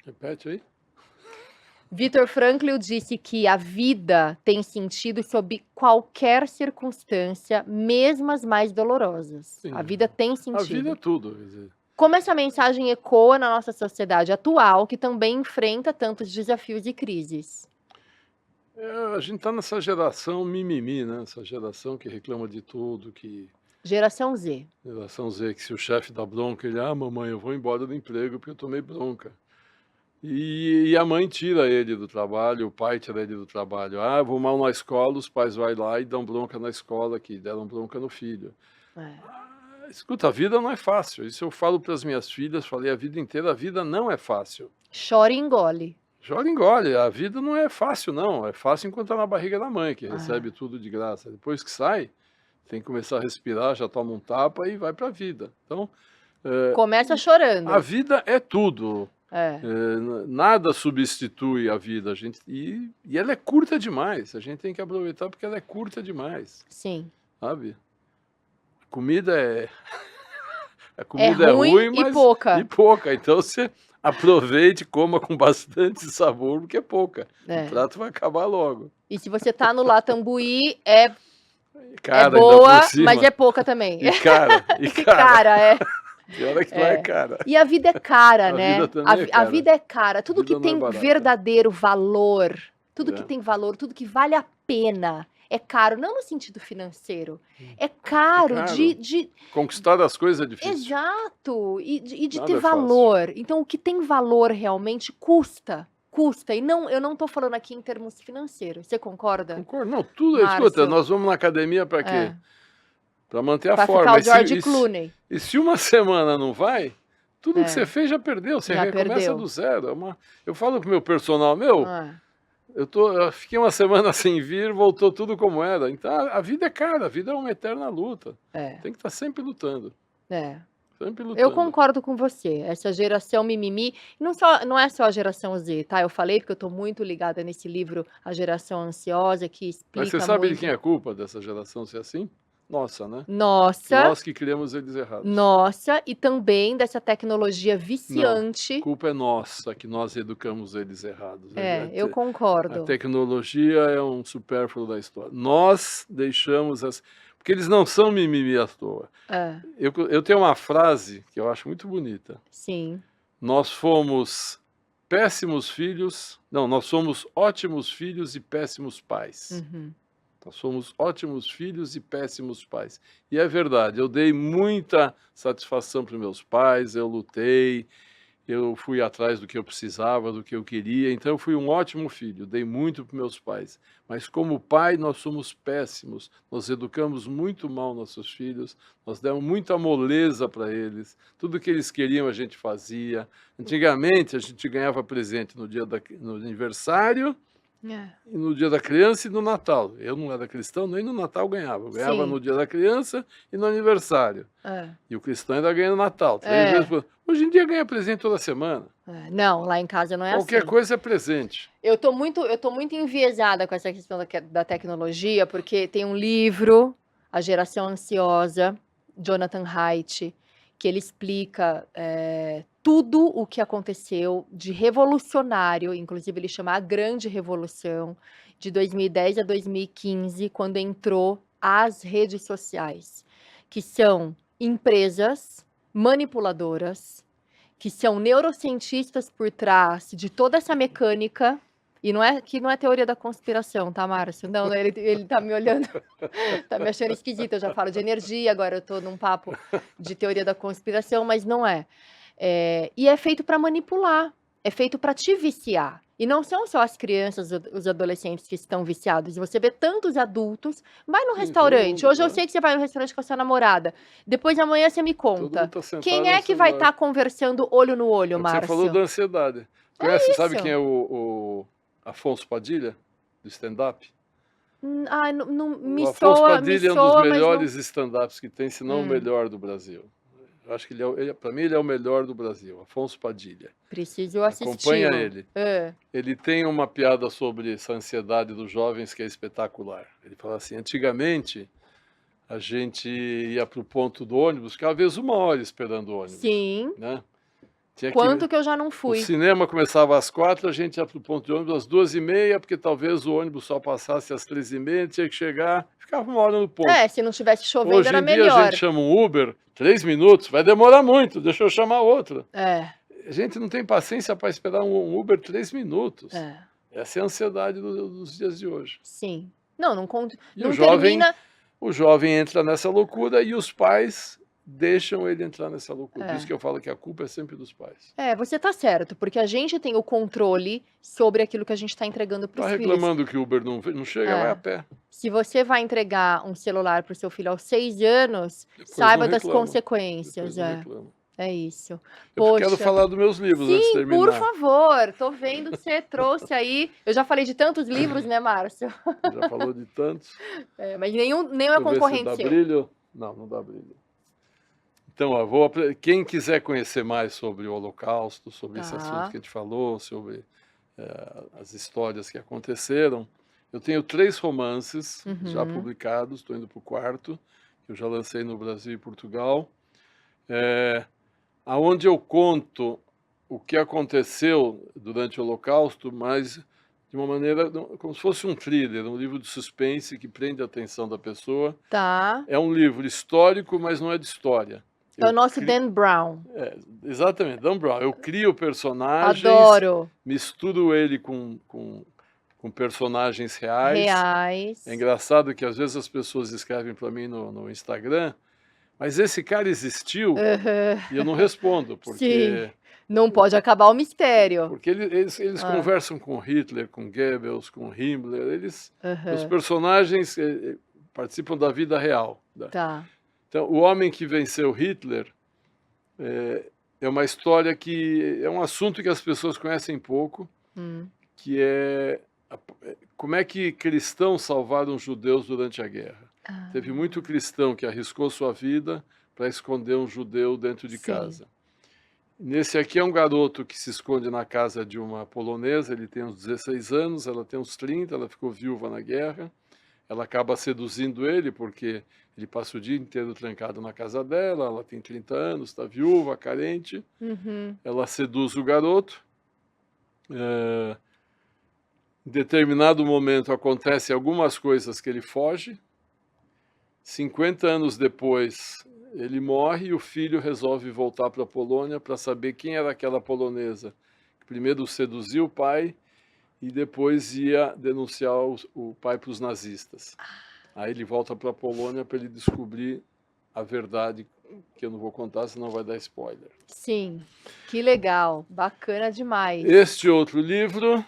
Speaker 2: repete aí.
Speaker 1: Viktor Frankl disse que a vida tem sentido sob qualquer circunstância, mesmo as mais dolorosas. A
Speaker 2: Sim,
Speaker 1: vida tem
Speaker 2: a vida é
Speaker 1: sentido.
Speaker 2: tudo. Quer dizer,
Speaker 1: Como essa mensagem ecoa na nossa sociedade atual, que também enfrenta tantos desafios e crises?
Speaker 2: a gente está nessa geração mimimi, né? Essa geração que reclama de tudo, que
Speaker 1: Geração Z.
Speaker 2: geração Z, que se o chefe dá bronca, ele, mamãe, eu vou embora do emprego porque eu tomei bronca. E a mãe tira ele do trabalho, o pai tira ele do trabalho. Ah, vou mal na escola, os pais vão lá e dão bronca na escola, que deram bronca no filho.
Speaker 1: É.
Speaker 2: Escuta, a vida não é fácil. Isso eu falo para as minhas filhas, falei a vida inteira, a vida não é fácil.
Speaker 1: Chora e engole.
Speaker 2: Chora e engole, a vida não é fácil, não. É fácil enquanto está na barriga da mãe, que
Speaker 1: É.
Speaker 2: recebe tudo de graça. Depois que sai, tem que começar a respirar, já toma um tapa e vai para a vida. Então,
Speaker 1: Começa chorando.
Speaker 2: a vida é tudo.
Speaker 1: É.
Speaker 2: Nada substitui a vida, e ela é curta demais. A gente tem que aproveitar porque ela é curta demais,
Speaker 1: Sim.
Speaker 2: sabe? A comida é
Speaker 1: ruim
Speaker 2: ruim,
Speaker 1: e
Speaker 2: mas
Speaker 1: pouca.
Speaker 2: Então você aproveite, coma com bastante sabor, porque é pouca.
Speaker 1: É.
Speaker 2: O prato vai acabar logo.
Speaker 1: E se você tá no Latambuí, é
Speaker 2: Cara, ainda
Speaker 1: boa,
Speaker 2: por cima.
Speaker 1: mas é pouca também.
Speaker 2: E cara,
Speaker 1: E cara, é.
Speaker 2: Pior é que lá é cara.
Speaker 1: E a vida é cara,
Speaker 2: A
Speaker 1: né?
Speaker 2: vida também é
Speaker 1: A
Speaker 2: cara.
Speaker 1: vida é cara. Tudo
Speaker 2: A vida
Speaker 1: que
Speaker 2: não é
Speaker 1: tem
Speaker 2: barata.
Speaker 1: verdadeiro valor, tudo que
Speaker 2: É.
Speaker 1: tem valor, tudo que vale a pena é caro. Não no sentido financeiro. É caro,
Speaker 2: É caro.
Speaker 1: de
Speaker 2: Conquistar as coisas é difícil.
Speaker 1: Exato. E de
Speaker 2: Nada
Speaker 1: ter
Speaker 2: é fácil.
Speaker 1: valor. Então, o que tem valor realmente custa. Custa. E não, eu não tô falando aqui em termos financeiros. Você concorda?
Speaker 2: Concordo. Não, tudo.
Speaker 1: Márcio.
Speaker 2: Escuta, nós vamos na academia para quê?
Speaker 1: É.
Speaker 2: Para manter a
Speaker 1: Pra
Speaker 2: forma.
Speaker 1: ficar o
Speaker 2: E se-
Speaker 1: George
Speaker 2: e se-
Speaker 1: Clooney.
Speaker 2: E se uma semana não vai, tudo
Speaker 1: É.
Speaker 2: que você fez já perdeu. Você
Speaker 1: Já
Speaker 2: recomeça
Speaker 1: perdeu.
Speaker 2: do zero. Eu falo pro meu personal,
Speaker 1: Ah,
Speaker 2: eu fiquei uma semana sem vir, voltou tudo como era. Então a vida é cara, a vida é uma eterna luta.
Speaker 1: é.
Speaker 2: Tem que estar sempre lutando.
Speaker 1: É.
Speaker 2: Sempre lutando.
Speaker 1: Eu concordo com você. Essa geração mimimi, não é só a geração Z, tá? Eu falei porque eu tô muito ligada nesse livro, A Geração Ansiosa, que explica
Speaker 2: Mas você sabe de
Speaker 1: muito.
Speaker 2: quem é a culpa dessa geração ser assim? Nossa, né?
Speaker 1: Nossa,
Speaker 2: Nós que criamos eles errados.
Speaker 1: nossa, e também dessa tecnologia viciante.
Speaker 2: A culpa é nossa, que nós educamos eles errados.
Speaker 1: Eu
Speaker 2: A
Speaker 1: concordo.
Speaker 2: tecnologia é um supérfluo da história. Nós deixamos porque eles não são mimimi à toa.
Speaker 1: É,
Speaker 2: Eu tenho uma frase que eu acho muito bonita.
Speaker 1: sim.
Speaker 2: Nós fomos péssimos filhos. Não, nós somos ótimos filhos e péssimos pais.
Speaker 1: Uhum.
Speaker 2: Nós somos ótimos filhos e péssimos pais. E é verdade, eu dei muita satisfação para os meus pais, eu lutei, eu fui atrás do que eu precisava, do que eu queria, então eu fui um ótimo filho, dei muito para meus pais. Mas como pai, nós somos péssimos, nós educamos muito mal nossos filhos, nós demos muita moleza para eles, tudo que eles queriam a gente fazia. Antigamente a gente ganhava presente no aniversário,
Speaker 1: É.
Speaker 2: e no dia da criança e no Natal. Eu não era cristão, nem no Natal ganhava. Eu ganhava
Speaker 1: Sim.
Speaker 2: no dia da criança e no aniversário.
Speaker 1: É.
Speaker 2: E o cristão ainda ganha no Natal. 3
Speaker 1: É.
Speaker 2: vezes por... Hoje em dia ganha presente toda semana.
Speaker 1: É. Não, lá em casa não é
Speaker 2: Qualquer
Speaker 1: assim.
Speaker 2: coisa é presente.
Speaker 1: Eu tô muito enviesada com essa questão da tecnologia, porque tem um livro, A Geração Ansiosa, Jonathan Haidt, que ele explica tudo o que aconteceu de revolucionário, inclusive ele chama A Grande Revolução, de 2010 a 2015, quando entrou as redes sociais, que são empresas manipuladoras, que são neurocientistas por trás de toda essa mecânica, e não é teoria da conspiração, tá, Márcio? Não, ele tá me olhando, tá me achando esquisita, eu já falo de energia, agora eu tô num papo de teoria da conspiração, mas não é. E é feito para manipular, é feito para te viciar. E não são só as crianças, os adolescentes que estão viciados. Você vê tantos adultos. Vai no
Speaker 2: Sim,
Speaker 1: restaurante.
Speaker 2: todo mundo,
Speaker 1: Hoje eu
Speaker 2: né?
Speaker 1: sei que você vai no restaurante com a sua namorada. Depois amanhã você me
Speaker 2: Todo
Speaker 1: conta.
Speaker 2: mundo tá sentado
Speaker 1: Quem é
Speaker 2: no
Speaker 1: que vai
Speaker 2: celular.
Speaker 1: estar conversando olho no olho,
Speaker 2: É o que Você
Speaker 1: Márcio?
Speaker 2: falou da ansiedade. Conhece, sabe
Speaker 1: isso.
Speaker 2: quem é o Afonso Padilha, do stand-up?
Speaker 1: Ai, não, me
Speaker 2: O Afonso
Speaker 1: soa,
Speaker 2: Padilha é um dos
Speaker 1: mas não...
Speaker 2: melhores stand-ups que tem, se não o
Speaker 1: Hum.
Speaker 2: melhor do Brasil. Eu acho que para mim ele é o melhor do Brasil, Afonso Padilha.
Speaker 1: Preciso assistir.
Speaker 2: Acompanha ele.
Speaker 1: É.
Speaker 2: Ele tem uma piada sobre essa ansiedade dos jovens que é espetacular. Ele fala assim, antigamente a gente ia para o ponto do ônibus, ficava às vezes 1 hora esperando o ônibus.
Speaker 1: Sim.
Speaker 2: Né? Tinha
Speaker 1: Quanto que eu já não
Speaker 2: O
Speaker 1: fui.
Speaker 2: cinema começava às 4, a gente ia para o ponto de ônibus às 2h30, porque talvez o ônibus só passasse às 3h30, tinha que chegar, ficava 1 hora no ponto.
Speaker 1: Se não tivesse chovendo
Speaker 2: Hoje
Speaker 1: era
Speaker 2: em dia a
Speaker 1: melhor.
Speaker 2: gente chama um Uber, 3 minutos, vai demorar muito, deixa eu chamar outro. A gente não tem paciência para esperar um Uber 3 minutos. Essa é a ansiedade dos dias de hoje.
Speaker 1: Sim. Não conto.
Speaker 2: E
Speaker 1: Não
Speaker 2: o jovem,
Speaker 1: termina.
Speaker 2: o jovem entra nessa loucura e os pais deixam ele entrar nessa loucura. Por
Speaker 1: É.
Speaker 2: isso que eu falo que a culpa é sempre dos pais.
Speaker 1: Você tá certo, porque a gente tem o controle sobre aquilo que a gente tá entregando para
Speaker 2: Tá
Speaker 1: os filhos.
Speaker 2: reclamando que o Uber não chega, vai a pé.
Speaker 1: Se você vai entregar um celular para o seu filho aos 6 anos,
Speaker 2: Depois
Speaker 1: saiba
Speaker 2: não
Speaker 1: das
Speaker 2: reclama.
Speaker 1: consequências.
Speaker 2: Depois não reclama.
Speaker 1: É isso.
Speaker 2: Eu quero
Speaker 1: Poxa.
Speaker 2: falar dos meus livros antes de
Speaker 1: Sim,
Speaker 2: terminar.
Speaker 1: por favor. Tô vendo que você trouxe aí. Eu já falei de tantos livros, né, Márcio?
Speaker 2: Já falou de tantos.
Speaker 1: Mas nenhum é
Speaker 2: Deixa eu ver se
Speaker 1: concorrente
Speaker 2: dá
Speaker 1: seu.
Speaker 2: brilho. Não dá brilho. Então, ó, quem quiser conhecer mais sobre o Holocausto, sobre esse assunto que a gente falou, sobre as histórias que aconteceram, eu tenho 3 romances já publicados, estou indo para o 4º, que eu já lancei no Brasil e Portugal, aonde eu conto o que aconteceu durante o Holocausto, mas de uma maneira como se fosse um thriller, um livro de suspense que prende a atenção da pessoa.
Speaker 1: Tá.
Speaker 2: É um livro histórico, mas não é de história.
Speaker 1: É o nosso Dan Brown.
Speaker 2: Exatamente, Dan Brown. Eu crio personagens,
Speaker 1: Adoro.
Speaker 2: misturo ele com personagens reais. É engraçado que às vezes as pessoas escrevem para mim no Instagram, mas esse cara existiu? E eu não respondo, porque...
Speaker 1: Sim. Não pode acabar o mistério.
Speaker 2: Porque eles conversam com Hitler, com Goebbels, com Himmler, os personagens participam da vida real.
Speaker 1: Tá.
Speaker 2: Então, o homem que venceu Hitler é uma história que é um assunto que as pessoas conhecem pouco, que é como é que cristãos salvaram judeus durante a guerra. Teve muito cristão que arriscou sua vida para esconder um judeu dentro de casa. Nesse aqui é um garoto que se esconde na casa de uma polonesa, ele tem uns 16 anos, ela tem uns 30, ela ficou viúva na guerra. Ela acaba seduzindo ele, porque ele passa o dia inteiro trancado na casa dela, ela tem 30 anos, está viúva, carente. Ela seduz o garoto. Em determinado momento acontecem algumas coisas que ele foge. 50 anos depois, ele morre e o filho resolve voltar para a Polônia para saber quem era aquela polonesa que primeiro seduziu o pai e depois ia denunciar o pai para os nazistas. Aí ele volta para a Polônia para ele descobrir a verdade, que eu não vou contar, senão vai dar spoiler.
Speaker 1: Sim, que legal, bacana demais.
Speaker 2: Este outro livro,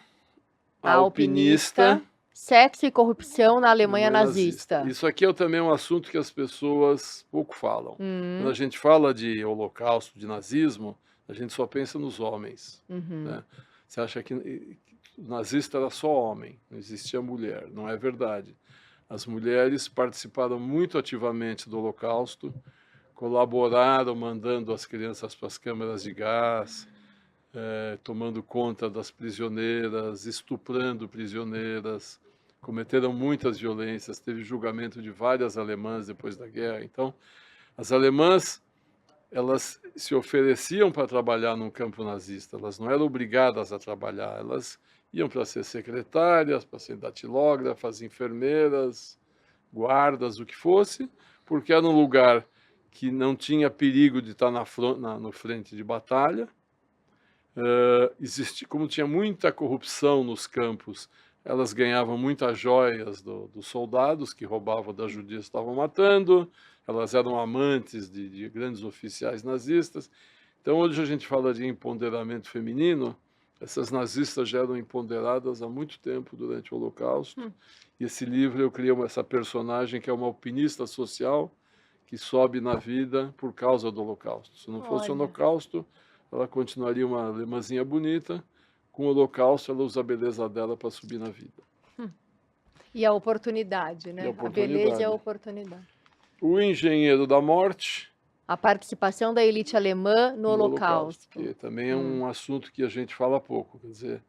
Speaker 2: A Alpinista,
Speaker 1: Sexo e Corrupção na Alemanha Nazista.
Speaker 2: Isso aqui é também um assunto que as pessoas pouco falam. Quando a gente fala de holocausto, de nazismo, a gente só pensa nos homens. Né? Você acha que o nazista era só homem, não existia mulher. Não é verdade. As mulheres participaram muito ativamente do Holocausto, colaboraram mandando as crianças para as câmaras de gás, tomando conta das prisioneiras, estuprando prisioneiras, cometeram muitas violências, teve julgamento de várias alemãs depois da guerra. Então, as alemãs, elas se ofereciam para trabalhar num campo nazista, elas não eram obrigadas a trabalhar, elas iam para ser secretárias, para ser datilógrafas, enfermeiras, guardas, o que fosse, porque era um lugar que não tinha perigo de estar no frente de batalha. Como tinha muita corrupção nos campos, elas ganhavam muitas joias dos soldados que roubavam das judias que estavam matando, elas eram amantes de grandes oficiais nazistas. Então, hoje a gente fala de empoderamento feminino, essas nazistas já eram empoderadas há muito tempo durante o Holocausto. E esse livro eu criei essa personagem que é uma alpinista social que sobe na vida por causa do Holocausto. Se não fosse o Holocausto, ela continuaria uma alemãzinha bonita. Com o Holocausto, ela usa a beleza dela para subir na vida.
Speaker 1: E a oportunidade, né? A beleza e a oportunidade.
Speaker 2: O Engenheiro da Morte.
Speaker 1: A participação da elite alemã no Holocausto.
Speaker 2: Que também é um assunto que a gente fala pouco. Quer dizer,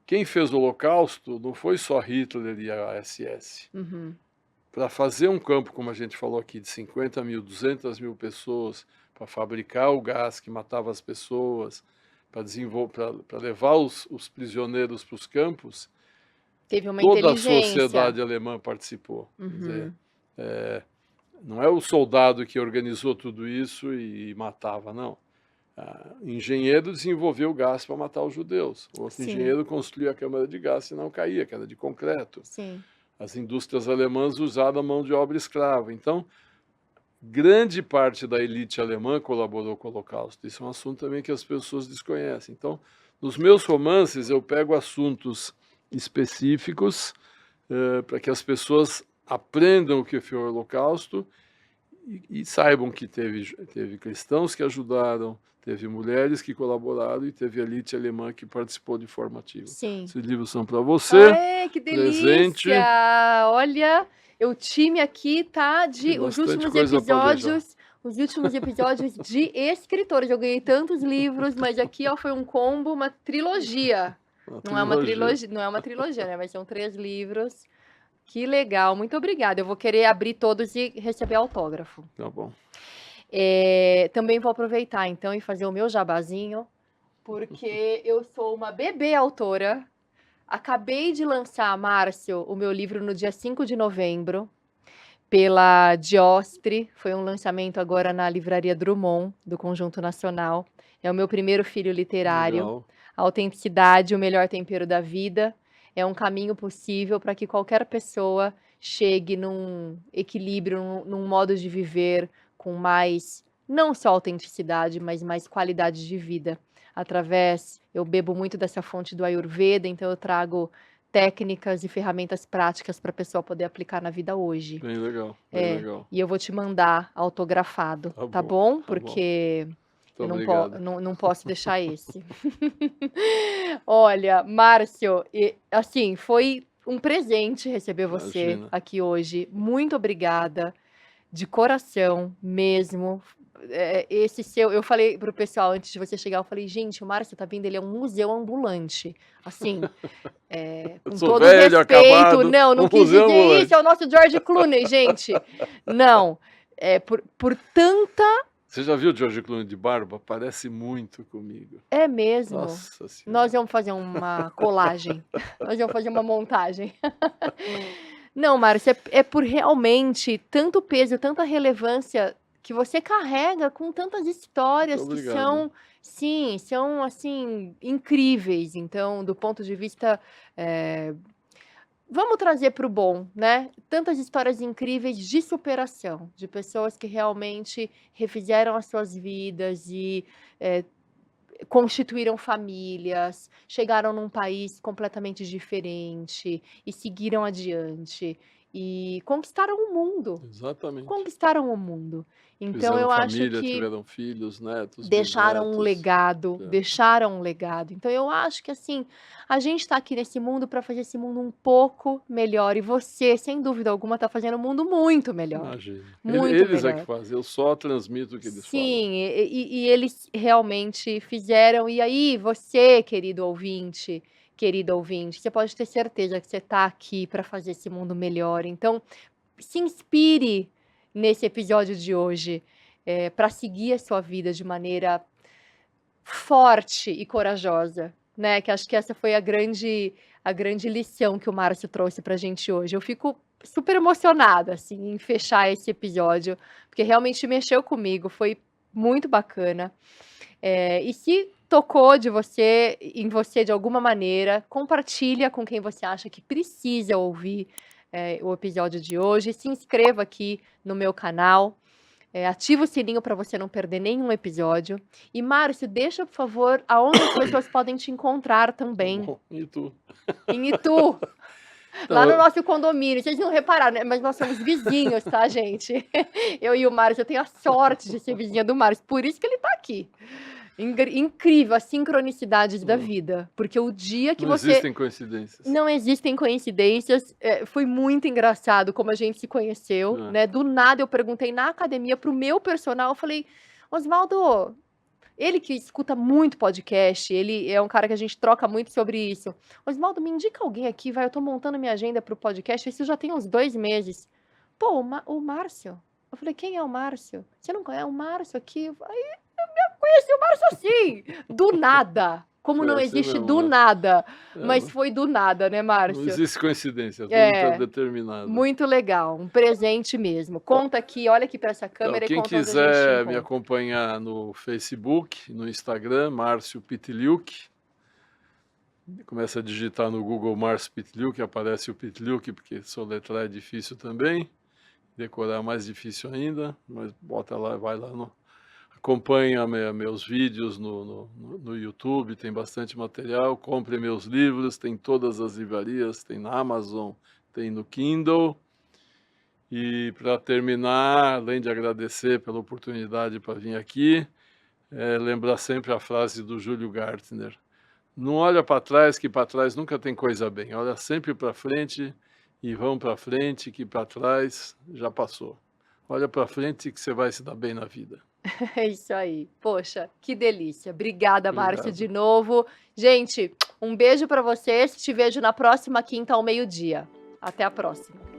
Speaker 2: quem fez o Holocausto não foi só Hitler e a SS. Para fazer um campo, como a gente falou aqui, de 50 mil, 200 mil pessoas, para fabricar o gás que matava as pessoas, para levar os prisioneiros para os campos,
Speaker 1: teve uma
Speaker 2: toda a sociedade alemã participou. Quer dizer, não é o soldado que organizou tudo isso e matava, não. O engenheiro desenvolveu o gás para matar os judeus. O outro engenheiro construiu a câmara de gás e não caía, que era de concreto. As indústrias alemãs usaram a mão de obra escrava. Então, grande parte da elite alemã colaborou com o Holocausto. Isso é um assunto também que as pessoas desconhecem. Então, nos meus romances, eu pego assuntos específicos para que as pessoas aprendam o que foi o Holocausto e saibam que teve cristãos que ajudaram, teve mulheres que colaboraram e teve a elite alemã que participou de forma ativa.
Speaker 1: Sim.
Speaker 2: Esses livros são para você.
Speaker 1: Ai, que
Speaker 2: presente.
Speaker 1: delícia! Olha, o time aqui tá de
Speaker 2: Tem
Speaker 1: os
Speaker 2: bastante
Speaker 1: últimos
Speaker 2: coisa pra
Speaker 1: episódios, os últimos episódios de escritores. Eu ganhei tantos livros, mas aqui, ó, foi um combo, uma trilogia. Não é uma trilogia, não é uma trilogia, né? Mas são 3 livros. Que legal, muito obrigada. Eu vou querer abrir todos e receber autógrafo.
Speaker 2: Tá bom.
Speaker 1: Também vou aproveitar, então, e fazer o meu jabazinho, porque eu sou uma bebê autora. Acabei de lançar, Márcio, o meu livro no dia 5 de novembro, pela Diostre. Foi um lançamento agora na Livraria Drummond, do Conjunto Nacional. É o meu primeiro filho literário.
Speaker 2: Legal.
Speaker 1: A autenticidade, o melhor tempero da vida. É um caminho possível para que qualquer pessoa chegue num equilíbrio, num modo de viver com mais, não só autenticidade, mas mais qualidade de vida. Eu bebo muito dessa fonte do Ayurveda, então eu trago técnicas e ferramentas práticas para a pessoa poder aplicar na vida hoje.
Speaker 2: Bem legal, bem legal.
Speaker 1: E eu vou te mandar autografado, tá bom? Porque eu não posso deixar esse. Olha, Márcio, assim, foi um presente receber você
Speaker 2: Imagina.
Speaker 1: aqui hoje. Muito obrigada, de coração mesmo. Eu falei pro pessoal antes de você chegar, eu falei, gente, o Márcio tá vindo, ele é um museu ambulante. Assim, com
Speaker 2: Sou
Speaker 1: todo
Speaker 2: velho,
Speaker 1: respeito,
Speaker 2: acabado,
Speaker 1: não
Speaker 2: um
Speaker 1: quis
Speaker 2: museu
Speaker 1: dizer
Speaker 2: ambulante.
Speaker 1: isso, é o nosso George Clooney, gente. Não, por tanta...
Speaker 2: Você já viu o George Clooney de barba? Parece muito comigo.
Speaker 1: É mesmo.
Speaker 2: Nossa Senhora.
Speaker 1: Nós vamos fazer uma colagem. Nós vamos fazer uma montagem. Não, Márcio, é por realmente tanto peso, tanta relevância que você carrega com tantas histórias
Speaker 2: Muito
Speaker 1: que
Speaker 2: obrigado.
Speaker 1: são, sim, são assim incríveis. Então, do ponto de vista, vamos trazer para o bom, né? Tantas histórias incríveis de superação, de pessoas que realmente refizeram as suas vidas e constituíram famílias, chegaram num país completamente diferente e seguiram adiante e conquistaram o mundo.
Speaker 2: Exatamente.
Speaker 1: Conquistaram o mundo. Então
Speaker 2: Fizeram
Speaker 1: eu acho
Speaker 2: família,
Speaker 1: que
Speaker 2: tiveram filhos, netos,
Speaker 1: deixaram um
Speaker 2: bisnetos.
Speaker 1: legado,
Speaker 2: É.
Speaker 1: deixaram um legado. Então eu acho que assim, a gente está aqui nesse mundo para fazer esse mundo um pouco melhor e você, sem dúvida alguma, está fazendo o mundo muito melhor.
Speaker 2: Imagina.
Speaker 1: Muito
Speaker 2: Eles
Speaker 1: melhor.
Speaker 2: é que fazem, eu só transmito o que eles falam.
Speaker 1: Sim, e eles realmente fizeram. E aí, você, querido ouvinte, você pode ter certeza que você está aqui para fazer esse mundo melhor. Então, se inspire nesse episódio de hoje para seguir a sua vida de maneira forte e corajosa, né? Que acho que essa foi a grande lição que o Márcio trouxe para a gente hoje. Eu fico super emocionada, assim, em fechar esse episódio, porque realmente mexeu comigo, foi muito bacana. E se tocou em você de alguma maneira, compartilha com quem você acha que precisa ouvir o episódio de hoje. Se inscreva aqui no meu canal. Ativa o sininho para você não perder nenhum episódio. E, Márcio, deixa, por favor, aonde as pessoas podem te encontrar também.
Speaker 2: Bom, em Itu.
Speaker 1: Em Itu.
Speaker 2: Então,
Speaker 1: Lá no nosso condomínio. Vocês não repararam, né? Mas nós somos vizinhos, tá, gente? Eu e o Márcio, eu tenho a sorte de ser vizinha do Márcio. Por isso que ele tá aqui. Incrível, as sincronicidades da vida. Porque o dia que
Speaker 2: não
Speaker 1: você...
Speaker 2: existem coincidências.
Speaker 1: Não existem coincidências. Foi muito engraçado como a gente se conheceu, né? Do nada eu perguntei na academia pro meu personal, eu falei, Osvaldo, ele que escuta muito podcast, ele é um cara que a gente troca muito sobre isso. Osvaldo, me indica alguém aqui, vai, eu tô montando minha agenda pro podcast, isso já tem uns 2 meses. Pô, o Márcio. Eu falei, quem é o Márcio? Você não conhece o Márcio aqui? Aí eu conheci o Márcio assim, do nada. Como
Speaker 2: Foi
Speaker 1: não
Speaker 2: assim
Speaker 1: existe
Speaker 2: mesmo,
Speaker 1: do
Speaker 2: né?
Speaker 1: nada.
Speaker 2: É,
Speaker 1: Mas foi do nada, né, Márcio?
Speaker 2: Não existe coincidência, tudo está determinado.
Speaker 1: Muito legal, um presente mesmo. Conta aqui, olha aqui para essa câmera
Speaker 2: Então,
Speaker 1: e
Speaker 2: quem
Speaker 1: conta onde a gente
Speaker 2: quiser
Speaker 1: te
Speaker 2: me
Speaker 1: encontra.
Speaker 2: acompanhar no Facebook, no Instagram, Márcio Pitliuk. Começa a digitar no Google Márcio Pitliuk, aparece o Pitliuk, porque soletrar é difícil também. decorar é mais difícil ainda, mas bota lá, vai lá no acompanha meus vídeos no YouTube, tem bastante material, compre meus livros, tem em todas as livrarias, tem na Amazon, tem no Kindle. E para terminar, além de agradecer pela oportunidade para vir aqui, lembrar sempre a frase do Júlio Gartner: "Não olha para trás, que para trás nunca tem coisa bem, olha sempre para frente e vão para frente, que para trás já passou. Olha para frente que você vai se dar bem na vida".
Speaker 1: É isso aí. Poxa, que delícia. Obrigada, Márcio, de
Speaker 2: Obrigado.
Speaker 1: novo. Gente, um beijo para vocês. Te vejo na próxima quinta ao meio-dia. Até a próxima.